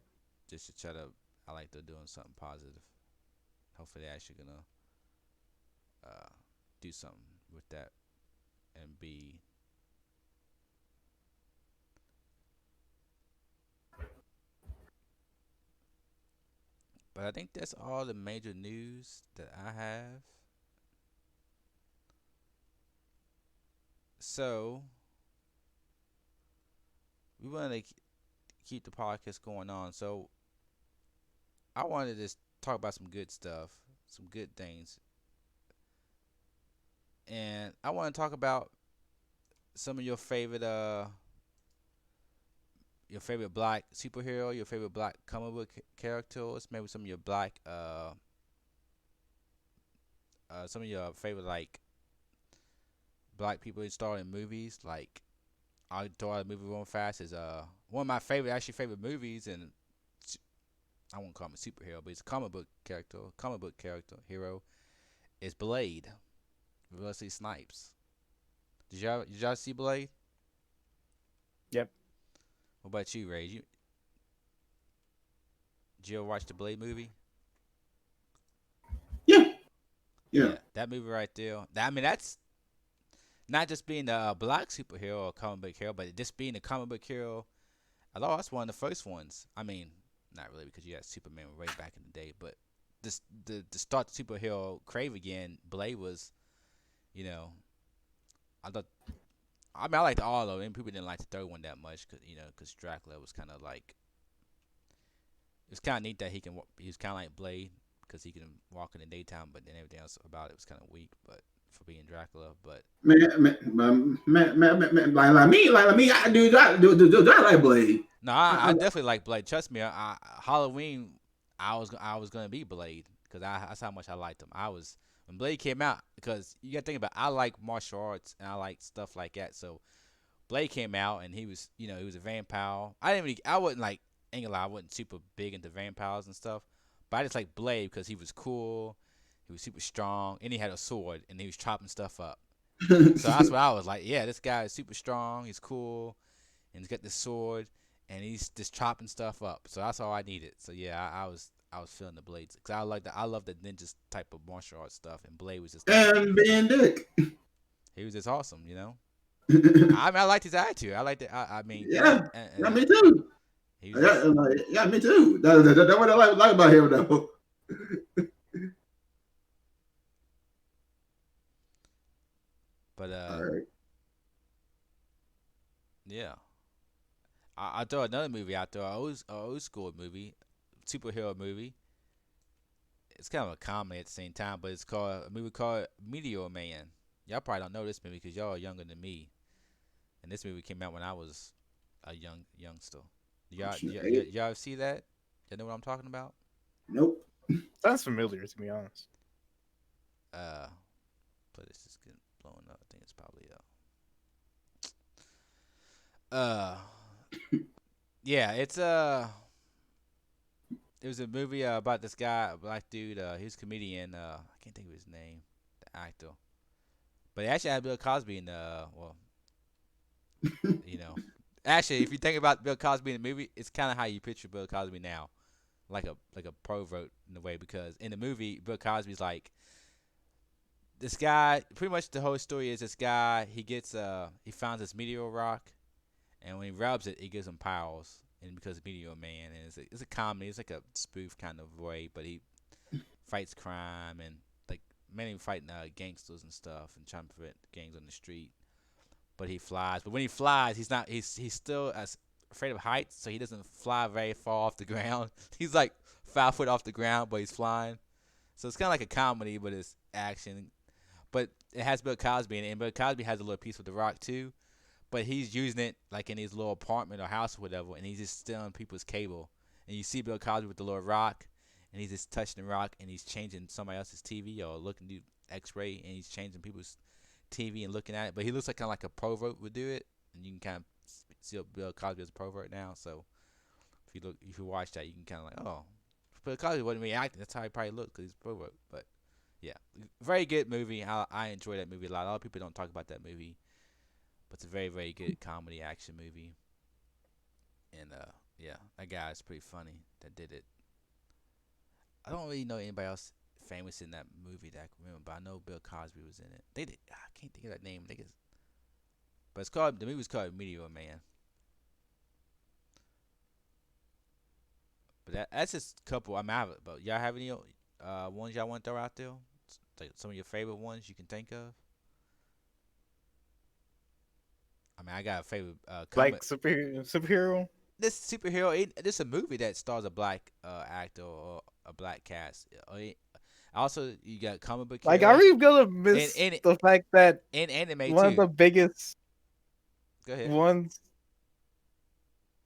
Just to try to, I like they're doing something positive. Hopefully, they're actually gonna uh, do something with that and be. But I think that's all the major news that I have. So we want to keep the podcast going on. So I wanted to just talk about some good stuff, some good things, and I want to talk about some of your favorite black superhero, your favorite black comic book characters, maybe some of your black some of your favorite like black people who star in movies. Like I'll throw out a movie real fast. Is one of my favorite movies, and I won't call him a superhero, but he's a comic book character hero. Is Blade, Wesley Snipes. Did y'all see Blade? Yep. What about you, Ray? Did you ever watch the Blade movie? Yeah. Yeah. That movie right there. I mean, that's not just being a black superhero or comic book hero, but just being a comic book hero. I thought that's one of the first ones. I mean, not really because you had Superman way back in the day, but this the start the superhero crave again. Blade was, you know, I thought. I mean, I liked all of them. People didn't like the third one that much because Dracula was kind of like. It was kind of neat that he was kind of like Blade because he can walk in the daytime, but then everything else about it was kind of weak. But for being Dracula, but like me, I like Blade. no, I, I I, definitely like Blade. Trust me, Halloween, I was gonna be Blade because that's how much I liked him. I was when Blade came out because you got to think about I like martial arts and I like stuff like that. So Blade came out and he was he was a vampire. I wasn't like ain't gonna lie, I wasn't super big into vampires and stuff, but I just like Blade because he was cool, he was super strong, and he had a sword and he was chopping stuff up. So that's what I was like. Yeah, this guy is super strong. He's cool, and he's got this sword, and he's just chopping stuff up. So that's all I needed. So yeah, I was feeling the Blades because I love the ninja type of martial arts stuff, and Blade was just like and being Dick. he was just awesome. I mean, I liked his attitude. I liked it. I mean, Yeah, and yeah, me too. he was Yeah, just. yeah, me too. That's what I like about him, though. But All right. yeah, I throw another movie out there, a old school movie, superhero movie. It's kind of a comedy at the same time, but it's called a movie called Meteor Man. Y'all probably don't know this movie because y'all are younger than me, and this movie came out when I was a youngster. Y'all see that? Y'all know what I'm talking about? Nope. Sounds familiar to be honest. Uh, but it's just getting blown up. I think it's probably uh, yeah, it was a movie about this guy, a black dude. He was a comedian. I can't think of his name, the actor. But it actually had Bill Cosby in the well, you know. Actually, if you think about Bill Cosby in the movie, it's kind of how you picture Bill Cosby now, like a pervert in a way. Because in the movie, Bill Cosby's like this guy. Pretty much the whole story is this guy. He finds this meteor rock, and when he rubs it, it gives him powers. And because of Meteor Man, and it's a comedy. It's like a spoof kind of way, but he fights crime and like mainly fighting gangsters and stuff and trying to prevent gangs on the street. But he flies. But when he flies, he's not. He's still afraid of heights, so he doesn't fly very far off the ground. He's like 5 foot off the ground, but he's flying. So it's kind of like a comedy, but it's action. But it has Bill Cosby in it, and Bill Cosby has a little piece with The Rock too. But he's using it like in his little apartment or house or whatever, and he's just stealing people's cable. And you see Bill Cosby with the little rock, and he's just touching the rock and he's changing somebody else's TV or looking through X-ray and he's changing people's TV and looking at it. But he looks like kind of like a pervert would do it, and you can kind of see Bill Cosby as a pervert now. So if you watch that, you can kind of like, oh, Bill Cosby wasn't really acting. That's how he probably looked because he's a pervert. But yeah, very good movie. I enjoy that movie a lot. A lot of people don't talk about that movie, but it's a very, very good comedy action movie. And yeah, that guy is pretty funny that did it. I don't really know anybody else famous in that movie that I can remember, but I know Bill Cosby was in it. They did. I can't think of that name. But it's called, the movie was called Meteor Man. But that's just a couple. I mean, but y'all have any ones y'all want to throw out there? Like some of your favorite ones you can think of. I mean, I got a favorite comic. Like superhero. This superhero, this is a movie that stars a black actor or a black cast. Also, you got comic book Like, heroes. are we gonna miss the fact that in anime one too. of the biggest Go ahead. ones,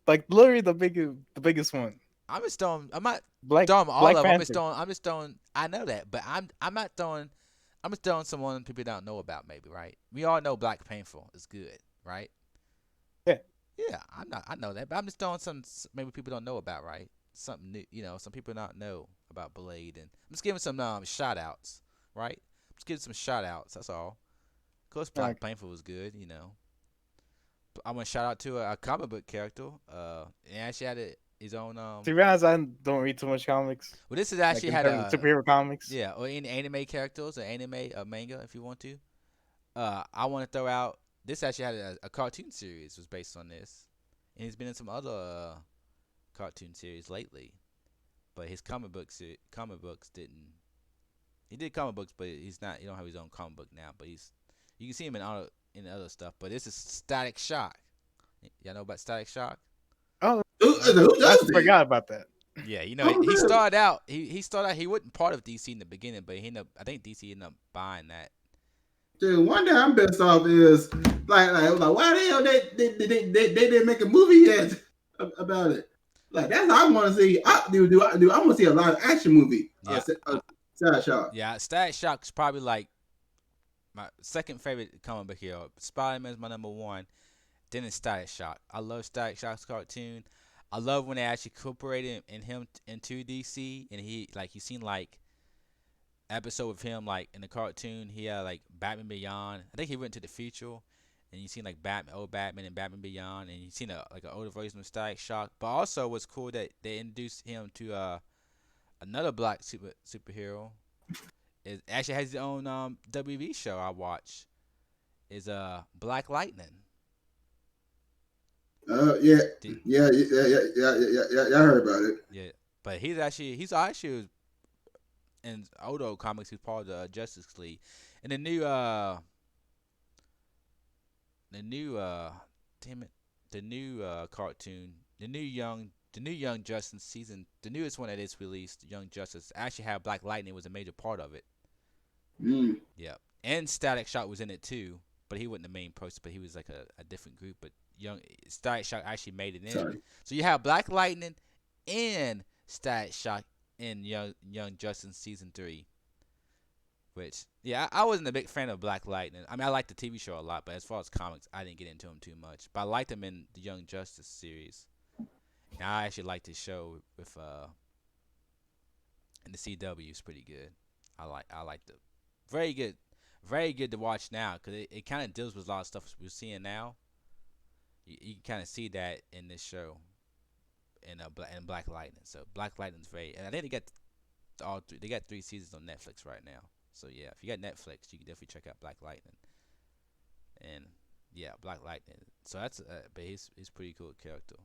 like literally the biggest one. I'm just throwing. I'm not Black throwing all Black of them. Panther. I'm just throwing. I know that, but I'm not throwing. I'm just throwing someone people don't know about. Maybe, right? We all know Black Panther is good, right? Yeah. Yeah, I know that, but I'm just throwing some maybe people don't know about, right? Something new, some people not know about Blade, and I'm just giving some shout outs, right? I'm just giving some shout outs. That's all. Of course, Black Panther was good, I want to shout out to a comic book character. And actually had his own. To be honest, I don't read too much comics. Well, this is actually like had superhero comics. Yeah, or any anime characters or anime manga if you want to. I want to throw out. This actually had a cartoon series was based on this, and he's been in some other cartoon series lately. But his comic books didn't. He did comic books, but he's not. He don't have his own comic book now. But you can see him in other stuff. But this is Static Shock. Y'all know about Static Shock? Oh, I forgot about that. Yeah, he started out. He started out. He wasn't part of DC in the beginning, but I think DC ended up buying that. Dude, one thing I'm pissed off is like why the hell they didn't make a movie yet about it? Like that's what I want to see. I want to see a live action movie. Yeah. Static Shock. Yeah, Static Shock is probably like my second favorite comic book hero. Spider-Man's my number one. Then it's Static Shock. I love Static Shock's cartoon. I love when they actually incorporated him into DC, and you seen like episode of him like in the cartoon. He had like Batman Beyond. I think he went to the future, and you seen like old Batman and Batman Beyond, and you seen an older version of Static Shock. But also, what's cool that they introduced him to another black superhero. It actually has his own WB show I watch. Is Black Lightning. Yeah. I heard about it. Yeah, but he's actually in Odo comics. He's part of the Justice League, and the new cartoon, the new Young Justice season, the newest one that is released, Young Justice, actually had Black Lightning was a major part of it. Yeah, and Static Shock was in it too, but he wasn't the main person. But he was like a different group. But Static Shock actually made it in. Sorry. So you have Black Lightning and Static Shock in Young Justice season 3. Which, yeah, I wasn't a big fan of Black Lightning. I mean, I liked the TV show a lot, but as far as comics, I didn't get into him too much. But I liked him in the Young Justice series. And I actually liked his show with in the CW. It's pretty good. I liked it. Very good to watch now because it kind of deals with a lot of stuff we're seeing now. You can kind of see that in this show, in Black Lightning. So Black Lightning's and I think they got all three. They got 3 seasons on Netflix right now. So yeah, if you got Netflix, you can definitely check out Black Lightning. And yeah, Black Lightning. So that's but he's pretty cool character.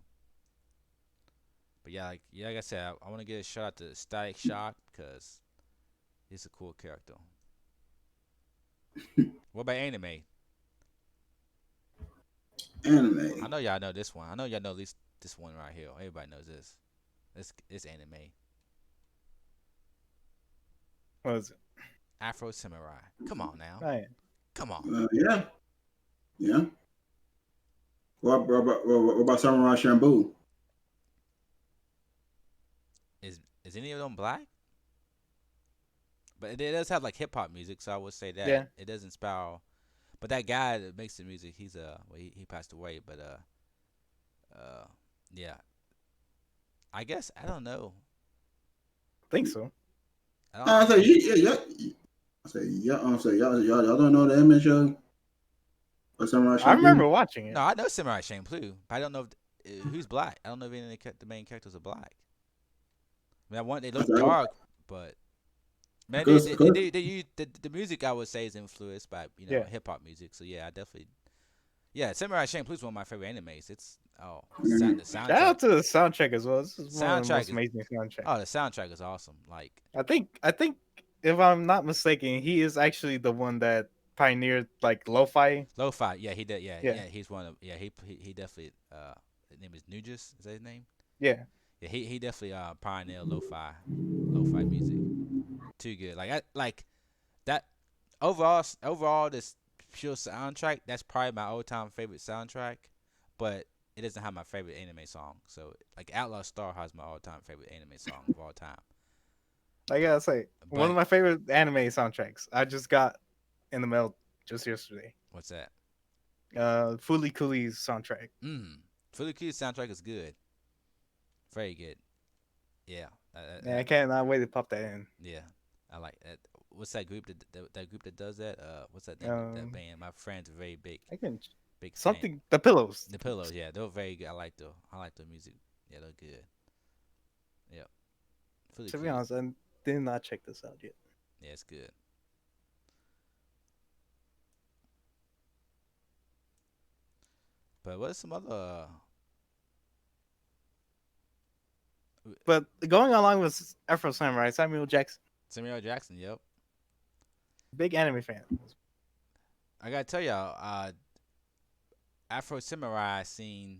But yeah, like I said, I want to give a shout out to Static Shock because he's a cool character. What about anime? Anime. I know y'all know this one. I know y'all know at least this one right here. Everybody knows this. It's anime. What is it? Afro Samurai. Come on now. Right. Come on. Yeah. What about Samurai Shampoo? Is Is any of them black? But it does have like hip hop music, so I would say that Yeah. it does inspire. But that guy that makes the music, he's well, he passed away, but yeah. I guess I don't know. Think so. I don't. I say yeah. I say y'all don't know the anime show or Samurai I remember Champloo? watching it. No, I know Samurai Champloo, but I don't know who's black. I don't know if any of the main characters are black. I mean, I want they I look say, dark, but man, Cause, cause, they use the music. I would say is influenced by Yeah. hip hop music. So yeah, I definitely Samurai Champloo is one of my favorite animes. It's Mhm. the Shout soundtrack. out to the soundtrack as well. This is one of the Soundtrack most is amazing soundtracks. the soundtrack is awesome. Like I think if I'm not mistaken, he is actually the one that pioneered like lo-fi. lo-fi, yeah, he did, Yeah. he's one of he definitely his name is Nugis, is that his name? Yeah. Yeah, he definitely pioneered lo-fi music. Too good. Like I like that overall this pure soundtrack. That's probably my all-time favorite soundtrack, but it doesn't have my favorite anime song. So like Outlaw Star has my all-time favorite anime song of all time. I gotta say, one But of my favorite anime soundtracks. I just got in the mail just yesterday. what's that? Fooly Cooley's soundtrack. Fully Kid's soundtrack is good. Very good. Yeah. Yeah, I cannot wait to pop that in. Yeah, I like that. What's that group that group that does that? What's that name of that Um, band? My friend's a very I can big fan. something. The Pillows. The Pillows, yeah, they're very good. I like the music. Yeah, they're good. Yeah, fully To be clean. honest, I did not check this out yet. Yeah, it's good. But what's some other? But going along with Afro Samurai, Samuel Jackson, Samuel Jackson. Yep. big anime fan. I gotta tell y'all, Afro Samurai scene.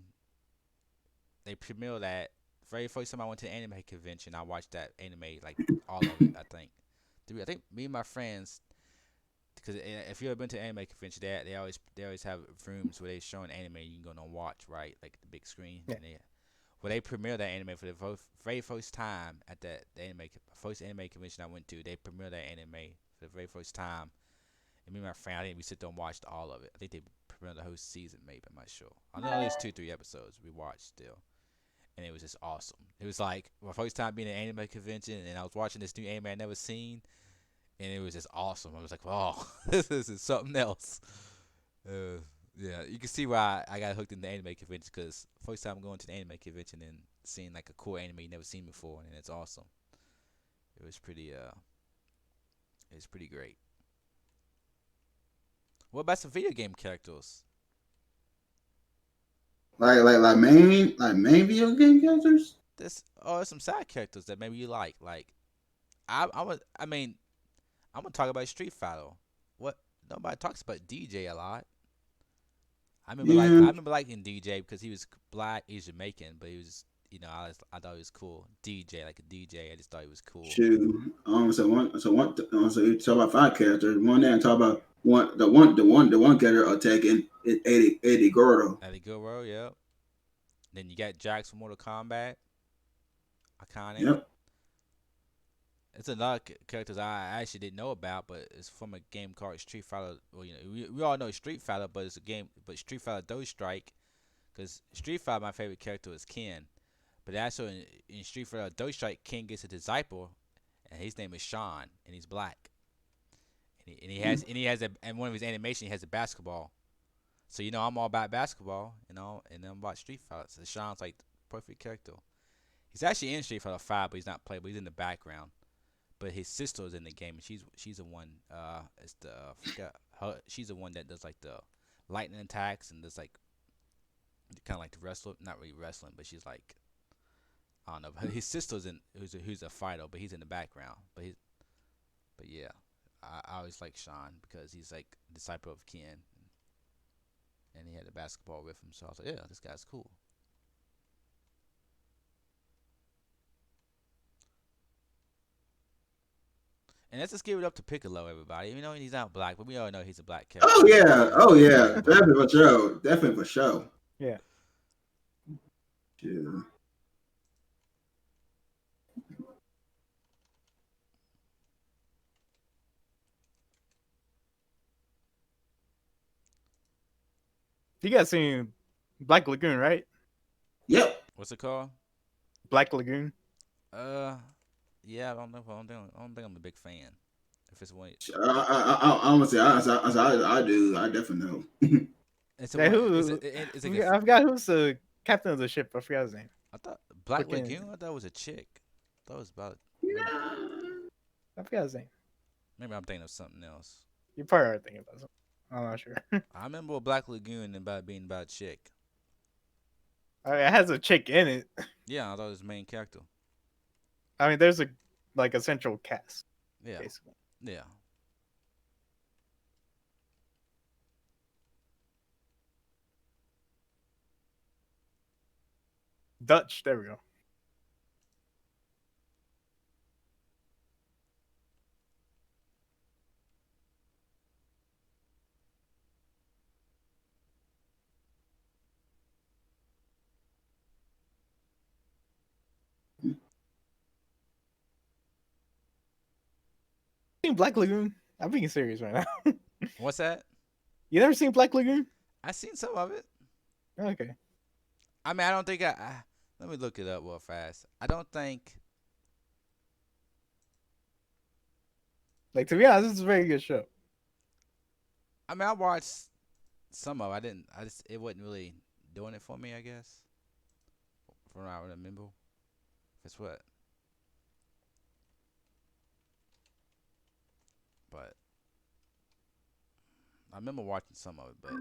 They premiered that very first time I went to the anime convention. I watched that anime like all of it. I think me and my friends, because if you ever been to an anime convention, they always have rooms where they showing anime you can go and watch, right, like the big screen. Yeah. And where they premiered that anime for the very first time at the first anime convention I went to. They premiered that anime for the very first time, and me and my friend, I think we sit there and watched all of it. I think they premiered the whole season, maybe, I'm not sure. I know at least 2-3 episodes we watched still. And it was just awesome. It was like my first time being at an anime convention, and I was watching this new anime I never seen, and it was just awesome. I was like, "Wow, this is something else." Yeah, you can see why I got hooked in the anime convention, because first time going to the anime convention and seeing like a cool anime you never seen before, and it's awesome. It was pretty great. What about some video game characters? like main video game characters. There's some side characters that maybe you like. Like I mean, I'm gonna talk about Street Fighter. What nobody talks about DJ a lot. I Yeah. remember liking DJ because he was black, he's Jamaican, but he was I thought he was cool. DJ, like a DJ, I just thought he was cool. Shoot. So you talk about 5 characters. One there and talk about the one character attacking is Eddie Gordo. Eddie Gilroy, yep. Then you got Jax from Mortal Kombat. Iconic. Yep. It's another characters I actually didn't know about, but it's from a game called Street Fighter. Well, we all know Street Fighter, but it's a game. But Street Fighter Those Strike, because Street Fighter, my favorite character is Ken, but also in Street Fighter Those Strike, Ken gets a disciple, and his name is Sean, and he's black, and he has and one of his animation he has a basketball. So I'm all about basketball, and I'm about Street Fighter. So Sean's like the perfect character. He's actually in Street Fighter 5, but he's not playing. But he's in the background. But his sister is in the game, and she's the one. It's the forgot her. She's the one that does like the lightning attacks and does like kind of like the wrestler. Not really wrestling, but she's like I don't know. His sister's in who's a fighter, but he's in the background. But yeah, I always like Sean because he's like a disciple of Ken, and he had a basketball with him. So I was like, yeah, this guy's cool. And let's just give it up to Piccolo, everybody. He's not black, but we all know he's a black character. Oh yeah, definitely for sure. Yeah. Yeah. You guys seen Black Lagoon, right? Yep. What's it called? Black Lagoon. Uh, yeah, I don't know. I don't think I'm a big fan. If it's one, I'm gonna say I do. I definitely know. it's a Yeah, one. who? It's I like a. forgot who's the captain of the ship. I forgot his name. I thought Black Freaking, Lagoon. I thought it was a chick. I thought it was about. Maybe No. I forgot his name. maybe I'm thinking of something else. You probably are thinking about something. I'm not sure. I remember Black Lagoon about being about a chick. I mean, it has a chick in it. Yeah, I thought it was the main character. I mean, there's a central cast Yeah, basically. yeah. Dutch. There we go. Seen Black Lagoon? I'm being serious right now. What's that? You never seen Black Lagoon? I seen some of it. Okay. I mean, I don't think let me look it up real fast. I don't think. Like, to be honest, this is a very good show. I mean, I watched some of it. I didn't. I just it wasn't really doing it for me. I guess. From what I remember. Guess what? But I remember watching some of it, but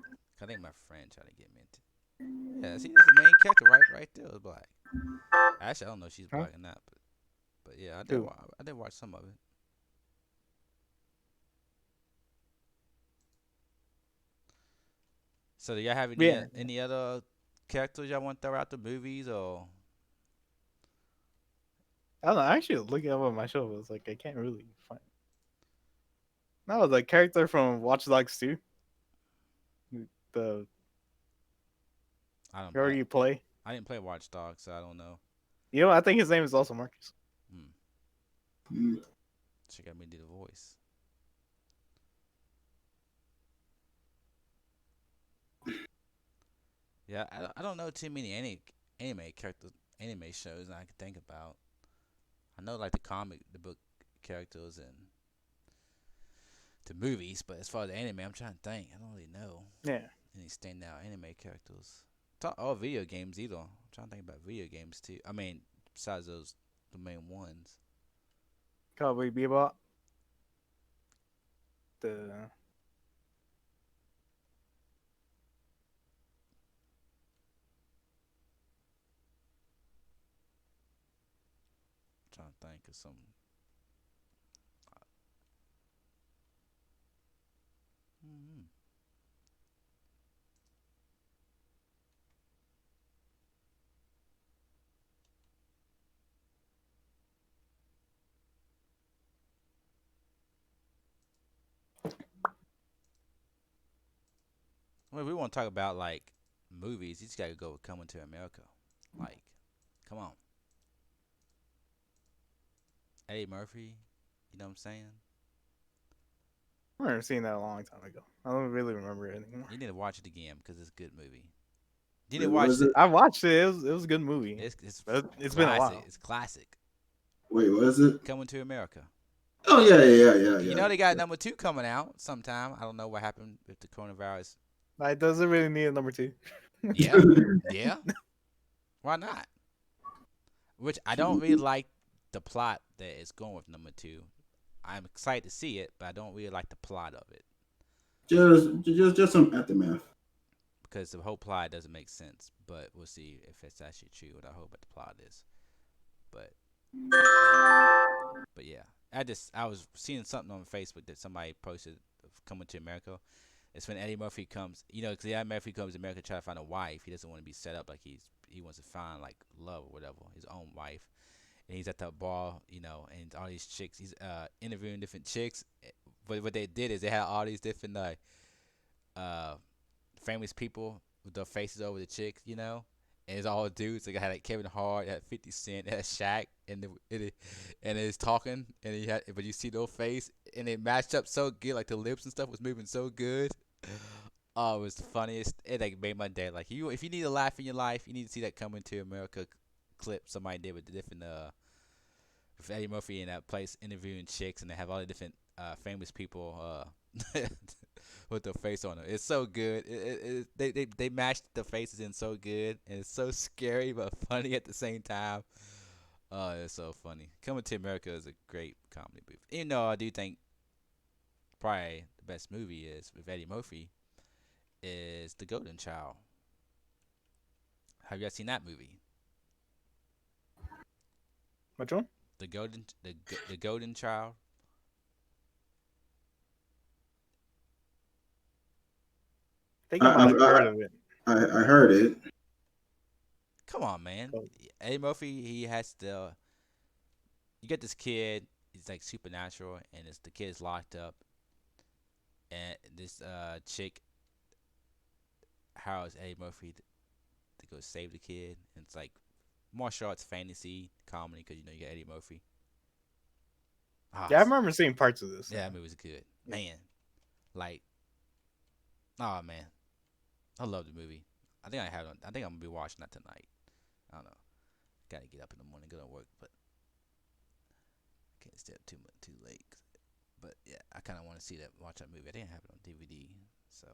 I think my friend tried to get me into. Yeah, see, that's the main character right there is black. Actually, I don't know if she's Huh? black or not, but yeah, Who? I did watch some of it. So do y'all have Yeah. any other characters y'all want to throw out the movies or? I don't know. I actually looking up on my show, but it's like I can't really find. No, the character from Watch Dogs 2. The I don't girl play. you play. I didn't play Watch Dogs, so I don't know. You know, I think his name is also Marcus. Hmm. Mm. She got me to do the voice. Yeah, I don't know too many anime characters, anime shows I can think about. I know like the book characters and the movies, but as far as the anime, I'm trying to think. I don't really know Yeah. any standout anime characters. Talk all video games either. I'm trying to think about video games too. I mean, besides those the main ones. Cowboy Bebop. The I'm trying to think of some. Mm-hmm. Well, we want to talk about like movies. You just gotta go with Coming to America. Like, come on, Eddie Murphy. You know what I'm saying? I remember seeing that a long time ago. I don't really remember it anymore. You need to watch it again because it's a good movie. You need Wait, to what watch is it. it? I watched it. It was a good movie. It's But it's been a classic. while. It's classic. Wait, what is it? Coming to America. Oh yeah. You know they got number 2 coming out sometime. I don't know what happened with the coronavirus. It doesn't really need a number 2. Yeah, yeah. Why not? Which I don't really like the plot that is going with number 2. I'm excited to see it, but I don't really like the plot of it Just some aftermath. because the whole plot doesn't make sense. But we'll see if it's actually true. What I hope that the plot is. But yeah, I was seeing something on Facebook that somebody posted of Coming to America. It's when Eddie Murphy comes, because Eddie Murphy comes to America to try to find a wife. He doesn't want to be set up like he wants to find like love or whatever, his own wife. And he's at the bar, and all these chicks. He's interviewing different chicks. But what they did is they had all these different famous people with their faces over the chicks. And it's all dudes. Like I had like Kevin Hart, had 50 Cent, had Shaq, and it's talking, but you see their face, and it matched up so good. Like the lips and stuff was moving so good. Oh, it was the funniest. It like made my day. Like if you need a laugh in your life, you need to see that Coming to America clip somebody did with the different with Eddie Murphy in that place interviewing chicks, and they have all the different famous people with their face on them. It's so good. They matched the faces in so good, and it's so scary but funny at the same time. Oh, it's so funny. Coming to America is a great comedy movie. Even though I do think probably the best movie is with Eddie Murphy is The Golden Child. Have you guys seen that movie? Which one? The Golden Child. I think I might have heard of it. I heard it. Come on, man. Eddie Murphy, he has the. You get this kid. He's like supernatural, and it's the kid's locked up, and this chick hires Eddie Murphy to go save the kid. And it's like martial arts fantasy comedy because you got Eddie Murphy. Oh, Yeah, I remember seeing parts of this. Yeah, that movie was good, man. Like, oh man, I love the movie. I think I'm gonna be watching that tonight. I don't know. Gotta get up in the morning, go to work, but can't stay up too late. But yeah, I kind of want to watch that movie. I didn't have it on DVD, so.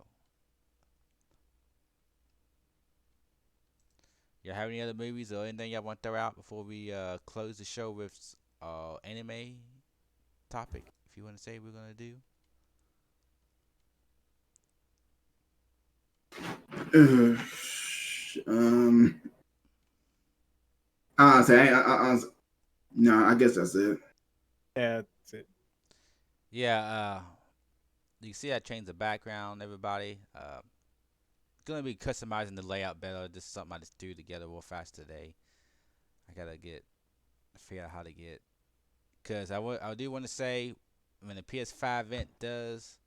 Y'all have any other movies or anything y'all want to throw out before we close the show with anime topic? If you want to say we're gonna do. No, I guess that's it. Yeah, that's it. Yeah, you can see I changed the background, everybody. Gonna be customizing the layout better. This is something I just do together real fast today. I gotta figure out how to get, cause I do want to say when the ps5 event does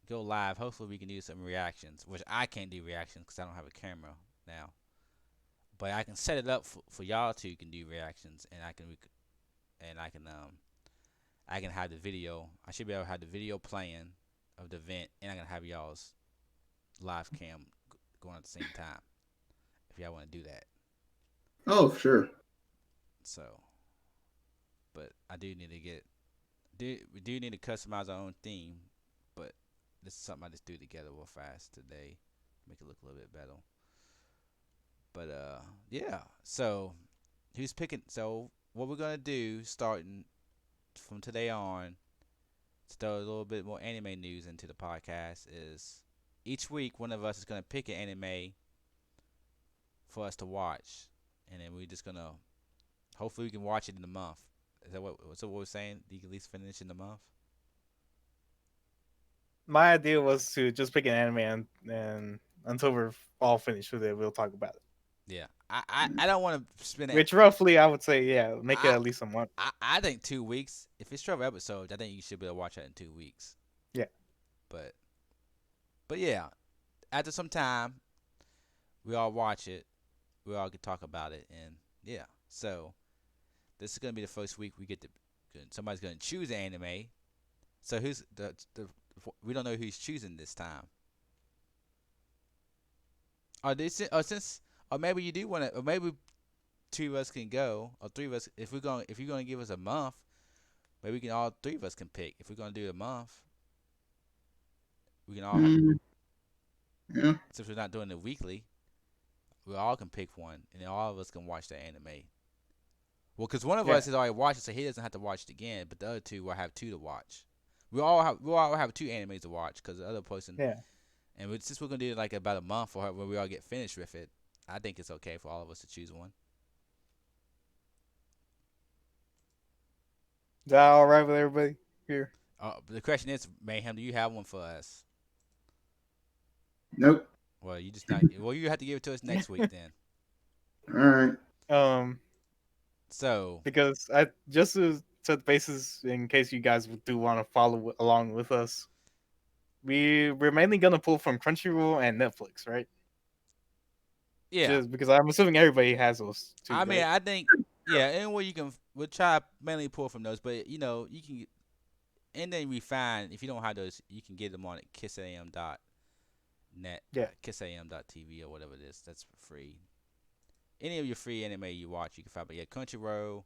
go live, hopefully we can do some reactions, which I can't do reactions because I don't have a camera now. But I can set it up for y'all two can do reactions, and I can have the video. I should be able to have the video playing of the event, and I can have y'all's live cam going at the same time. If y'all want to do that. Oh, sure. So, but I do need to we do need to customize our own theme, but this is something I just do together real fast today, make it look a little bit better. But yeah. So who's picking? So what we're gonna do starting from today on, to throw a little bit more anime news into the podcast, is each week one of us is gonna pick an anime for us to watch, and then we're just gonna hopefully we can watch it in a month. Is that what we're saying? You can at least finish in a month. My idea was to just pick an anime and until we're all finished with it, we'll talk about it. Yeah, I don't want to spend it. Which roughly, I would say, yeah, make it at least a month. I think 2 weeks. If it's 12 episodes, I think you should be able to watch that in 2 weeks. Yeah. But yeah, after some time, we all watch it. We all can talk about it, and yeah. So this is gonna be the first week we get to. Somebody's gonna choose an anime. So who's the we don't know who's choosing this time. Or maybe you do want to, or maybe 2 of us can go, or 3 of us. If you're gonna give us a month, maybe we can all 3 of us can pick. If we're gonna do a month, we can all. Yeah. Since we're not doing it weekly, we all can pick one, and then all of us can watch the anime. Well, because one of us has already watched it, so he doesn't have to watch it again. But the other 2 will have 2 to watch. We all have 2 animes to watch because the other person. Yeah. And since we're gonna do it like about a month or when we all get finished with it, I think it's okay for all of us to choose one. Is that all right with everybody here? The question is, Mayhem, do you have one for us? Nope. Well, you just not. Well, you have to give it to us next week then. All right. So because I just to set the basis in case you guys do want to follow along with us, we're mainly gonna pull from Crunchyroll and Netflix, right? Yeah. Just because I'm assuming everybody has those too. I mean, right? I think yeah, anywhere we'll try mainly pull from those, but you can and then we find if you don't have those, you can get them on at kissam.net, Yeah. kissam.tv or whatever it is. That's for free. Any of your free anime you watch, you can find. But yeah, Crunchyroll,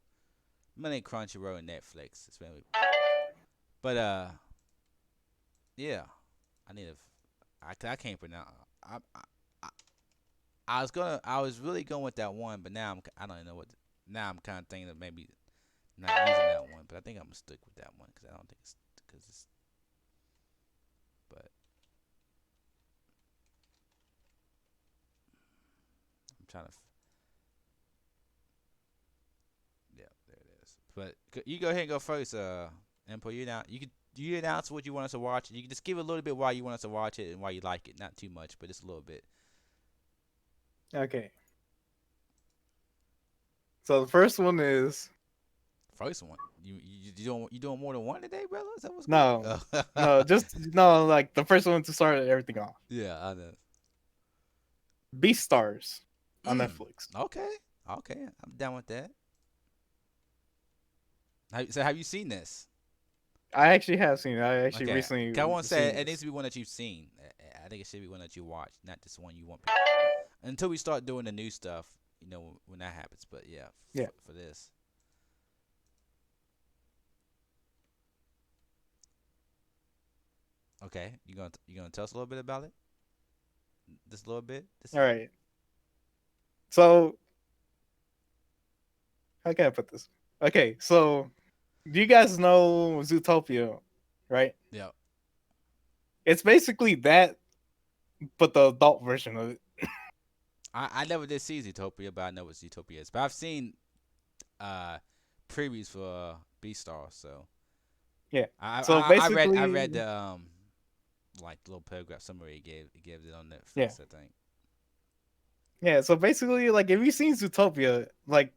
mainly Crunchyroll and Netflix. It's mainly, but yeah, I need a. I can't pronounce. I, I was really going with that one, but now I don't know what. Now I'm kind of thinking of maybe not using that one, but I think I'm gonna stick with that one because I don't think it's because it's. But I'm trying to. Yeah, there it is. But you go ahead and go first, Empo. You announce what you want us to watch. You can just give a little bit why you want us to watch it and why you like it. Not too much, but just a little bit. Okay. So the first one is First one. You doing more than one today, brother? Is that what's no, going? no, just no, like the first one to start everything off. Yeah, I know. Beastars on Mm, Netflix. okay, okay, I'm down with that. So have you seen this? I actually have seen it. I actually Okay, recently 'cause I want to say seen it needs this. to be one that you've seen. I think it should be one that you watch, not just one you want. Until we start doing the new stuff, when that happens. But yeah, Yeah. for this. Okay, you gonna tell us a little bit about it? Just a little bit. Just, All right. So how can I put this? Okay, so do you guys know Zootopia, right? yeah. It's basically that, but the adult version of it. I never did see Zootopia, but I know what Zootopia is. But I've seen uh previews for Beastars, so Yeah. I, So I I read basically, the like little paragraph summary he gave it on yeah, Netflix, I think. yeah. So basically, like if you've seen Zootopia, like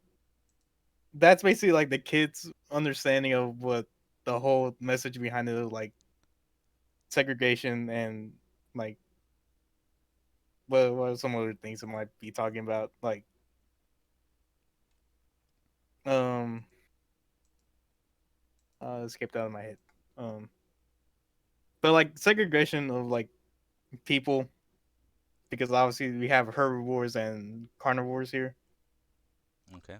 that's basically like the kids' understanding of what the whole message behind it is, like segregation and like what are some other things it might be talking about, like um, escaped out of my head. Um, but like segregation of like people because obviously we have herbivores and carnivores here, Okay.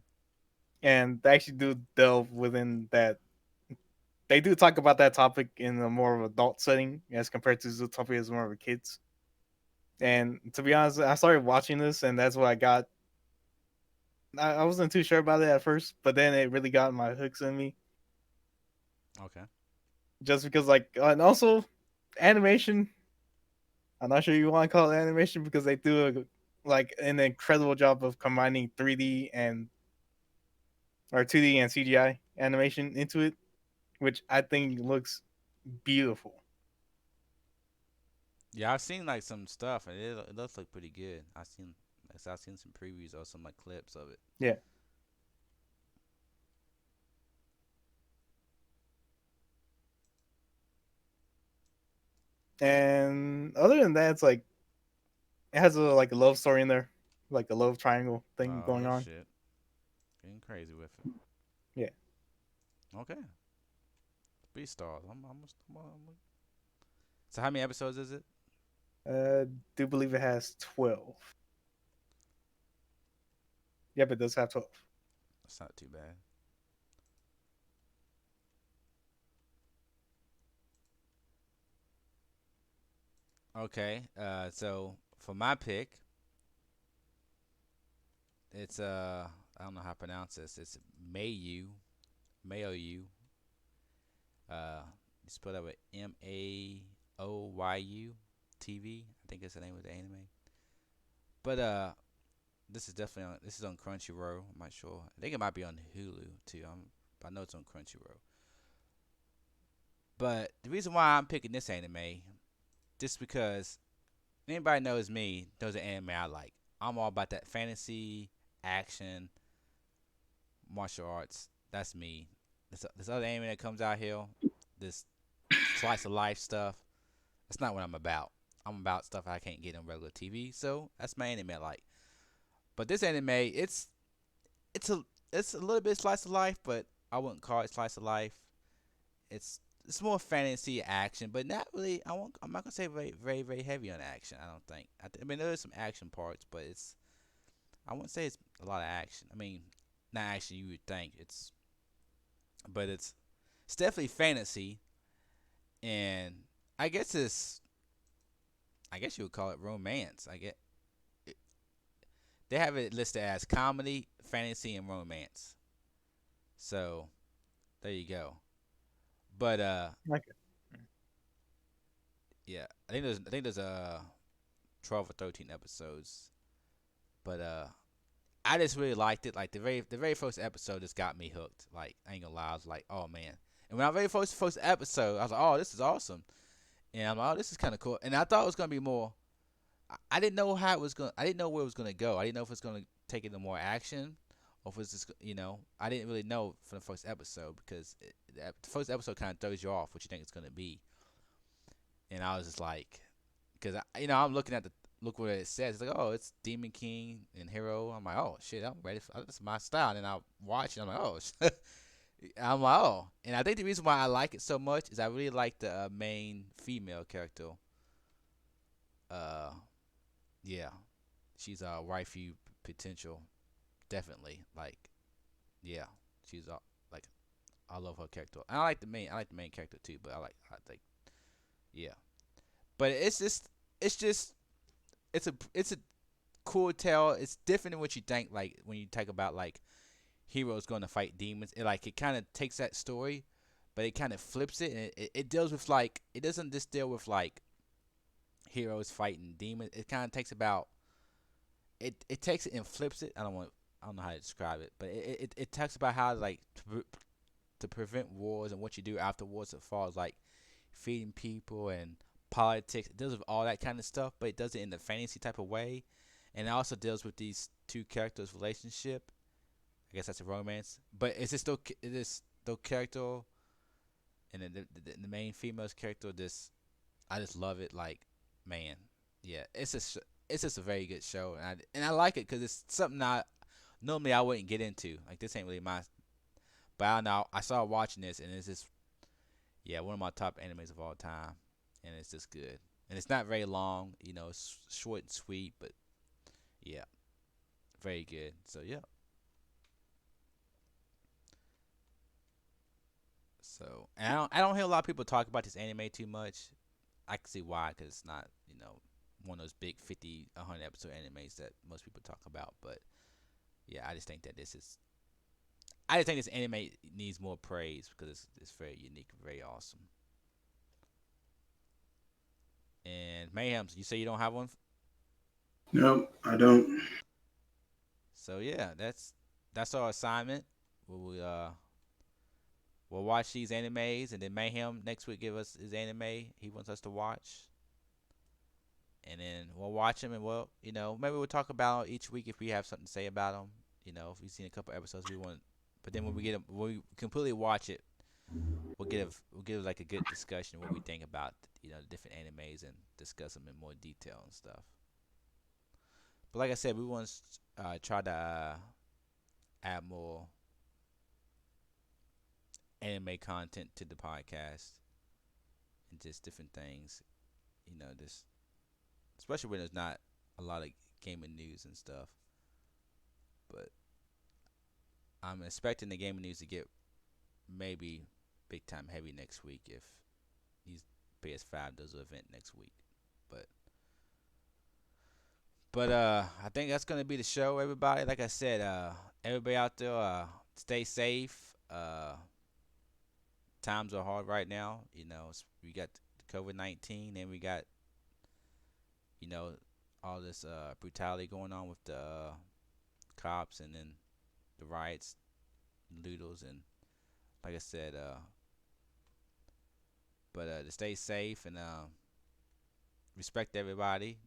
and they actually do delve within that. They do talk about that topic in a more of adult setting as compared to Zootopia is more of a kids. And to be honest, I started watching this, and that's what I got. I wasn't too sure about it at first, but then it really got my hooks in me, Okay. just because like, and also animation. I'm not sure you want to call it animation because they do like an incredible job of combining 3D and or 2D and CGI animation into it, which I think looks beautiful. Yeah, I've seen like some stuff and it looks like pretty good. I've seen some previews or some like clips of it. Yeah. And other than that, it's like it has a like a love story in there, like a love triangle thing going Oh on. shit. Getting crazy with it. Yeah. Okay. Beastars. So how many episodes is it? Do believe it has 12. Yep, it does have 12. That's not too bad. Okay. So for my pick, it's I don't know how to pronounce this. It's Mayu. Uh, you spell that with Maoyu TV. I think that's the name of the anime. But this is on Crunchyroll. I'm not sure. I think it might be on Hulu too. But I know it's on Crunchyroll. But the reason why I'm picking this anime, just because anybody knows me, knows the anime I like. I'm all about that fantasy, action, martial arts. That's me. This other anime that comes out here, this slice of life stuff. That's not what I'm about. I'm about stuff I can't get on regular TV. So that's my anime I like. But this anime, it's a it's a little bit slice of life, but I wouldn't call it slice of life. It's it's more fantasy action, but not really. I'm not gonna say very heavy on action. I don't think. I mean, there is some action parts, but I wouldn't say it's a lot of action. I mean, not action you would think. But it's definitely fantasy, and I guess it's I guess you would call it romance. It, they have it listed as comedy, fantasy, and romance. So there you go. But Okay. yeah, I think there's 12 or 13 episodes. But I just really liked it. Like the very first episode just got me hooked. Like I ain't gonna lie, I was like, oh man. And when I very first episode, I was like, oh, this is awesome. And I'm like, oh, this is kind of cool. And I thought it was gonna be more. I didn't know how it was going. I didn't know where it was gonna go. I didn't know if it's gonna take it to more action, or if it's just I didn't really know from the first episode because the first episode kind of throws you off what you think it's gonna be. And I was just like, because I'm looking at the look what it says. It's like, oh, it's Demon King and Hero. I'm like, oh shit, I'm ready. That's my style. And I watch it. I'm like, oh, I'm like, oh. And I think the reason why I like it so much is I really like the main female character. Uh, yeah, she's a wifey potential, definitely. Like, yeah, she's like, I love her character. And I like the main character too. But I think, yeah. But it's just, it's a cool tale. It's different than what you think. Like when you talk about like heroes going to fight demons, it kind of takes that story, but it kind of flips it, and it deals with like it doesn't just deal with like heroes fighting demons. It kind of takes about it takes it and flips it. I don't know how to describe it, but it talks about how like to prevent wars and what you do after wars as far as like feeding people and politics. It deals with all that kind of stuff, but it does it in the fantasy type of way, and it also deals with these two characters' relationship. I guess that's a romance, but it is still character, and then the main female's character. I just love it. Like, man, yeah, it's just a very good show, and I like it because it's something normally I wouldn't get into. Like this ain't really my, but I don't know. I started watching this, and it's just yeah, one of my top animes of all time, and it's just good. And it's not very long, it's short and sweet, but yeah, very good. So yeah. So, and I don't hear a lot of people talk about this anime too much. I can see why, because it's not, one of those big 50, 100 episode animes that most people talk about. But yeah, I just think this anime needs more praise because it's very unique, very awesome. And Mayhem, you say you don't have one? No, I don't. So yeah, that's our assignment. We'll watch these animes, and then Mayhem next week give us his anime he wants us to watch, and then we'll watch them, and maybe we'll talk about each week if we have something to say about them. If we've seen a couple episodes we want, but then when we completely watch it, we'll give like a good discussion of what we think about the different animes and discuss them in more detail and stuff. But like I said, we want to try to add more anime content to the podcast and just different things. Just especially when there's not a lot of gaming news and stuff. But I'm expecting the gaming news to get maybe big time heavy next week if these ps5 does an event next week. But I think that's gonna be the show, everybody. Like I said, everybody out there, stay safe. Times are hard right now. We got COVID-19, and we got you know all this brutality going on with the cops, and then the riots, looters, and like I said, to stay safe and respect everybody.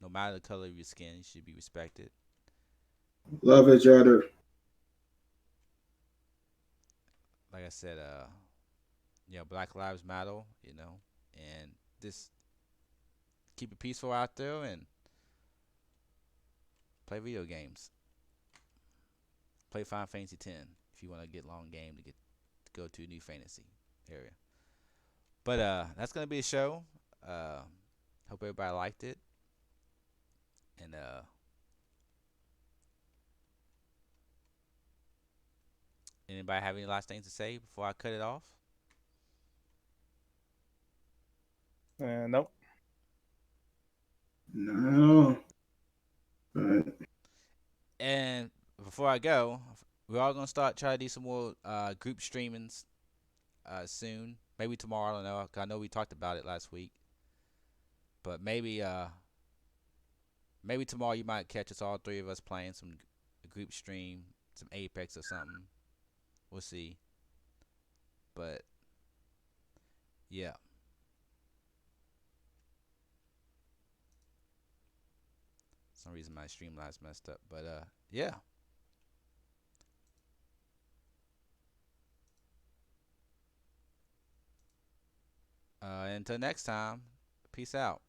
No matter the color of your skin, you should be respected. Love each other. Like I said, Black Lives Matter. And just keep it peaceful out there and play video games. Play Final Fantasy 10 if you want to get long game to go to a new fantasy. area. But that's gonna be a show. Uh, hope everybody liked it. And anybody have any last things to say before I cut it off? Nope. No. But And before I go, we're all gonna start trying to do some more group streamings soon. Maybe tomorrow. I don't know. 'Cause I know we talked about it last week, but maybe tomorrow you might catch us all three of us playing some group stream, some Apex or something. We'll see. But yeah. Some reason my Streamlabs messed up, but yeah. Until next time, peace out.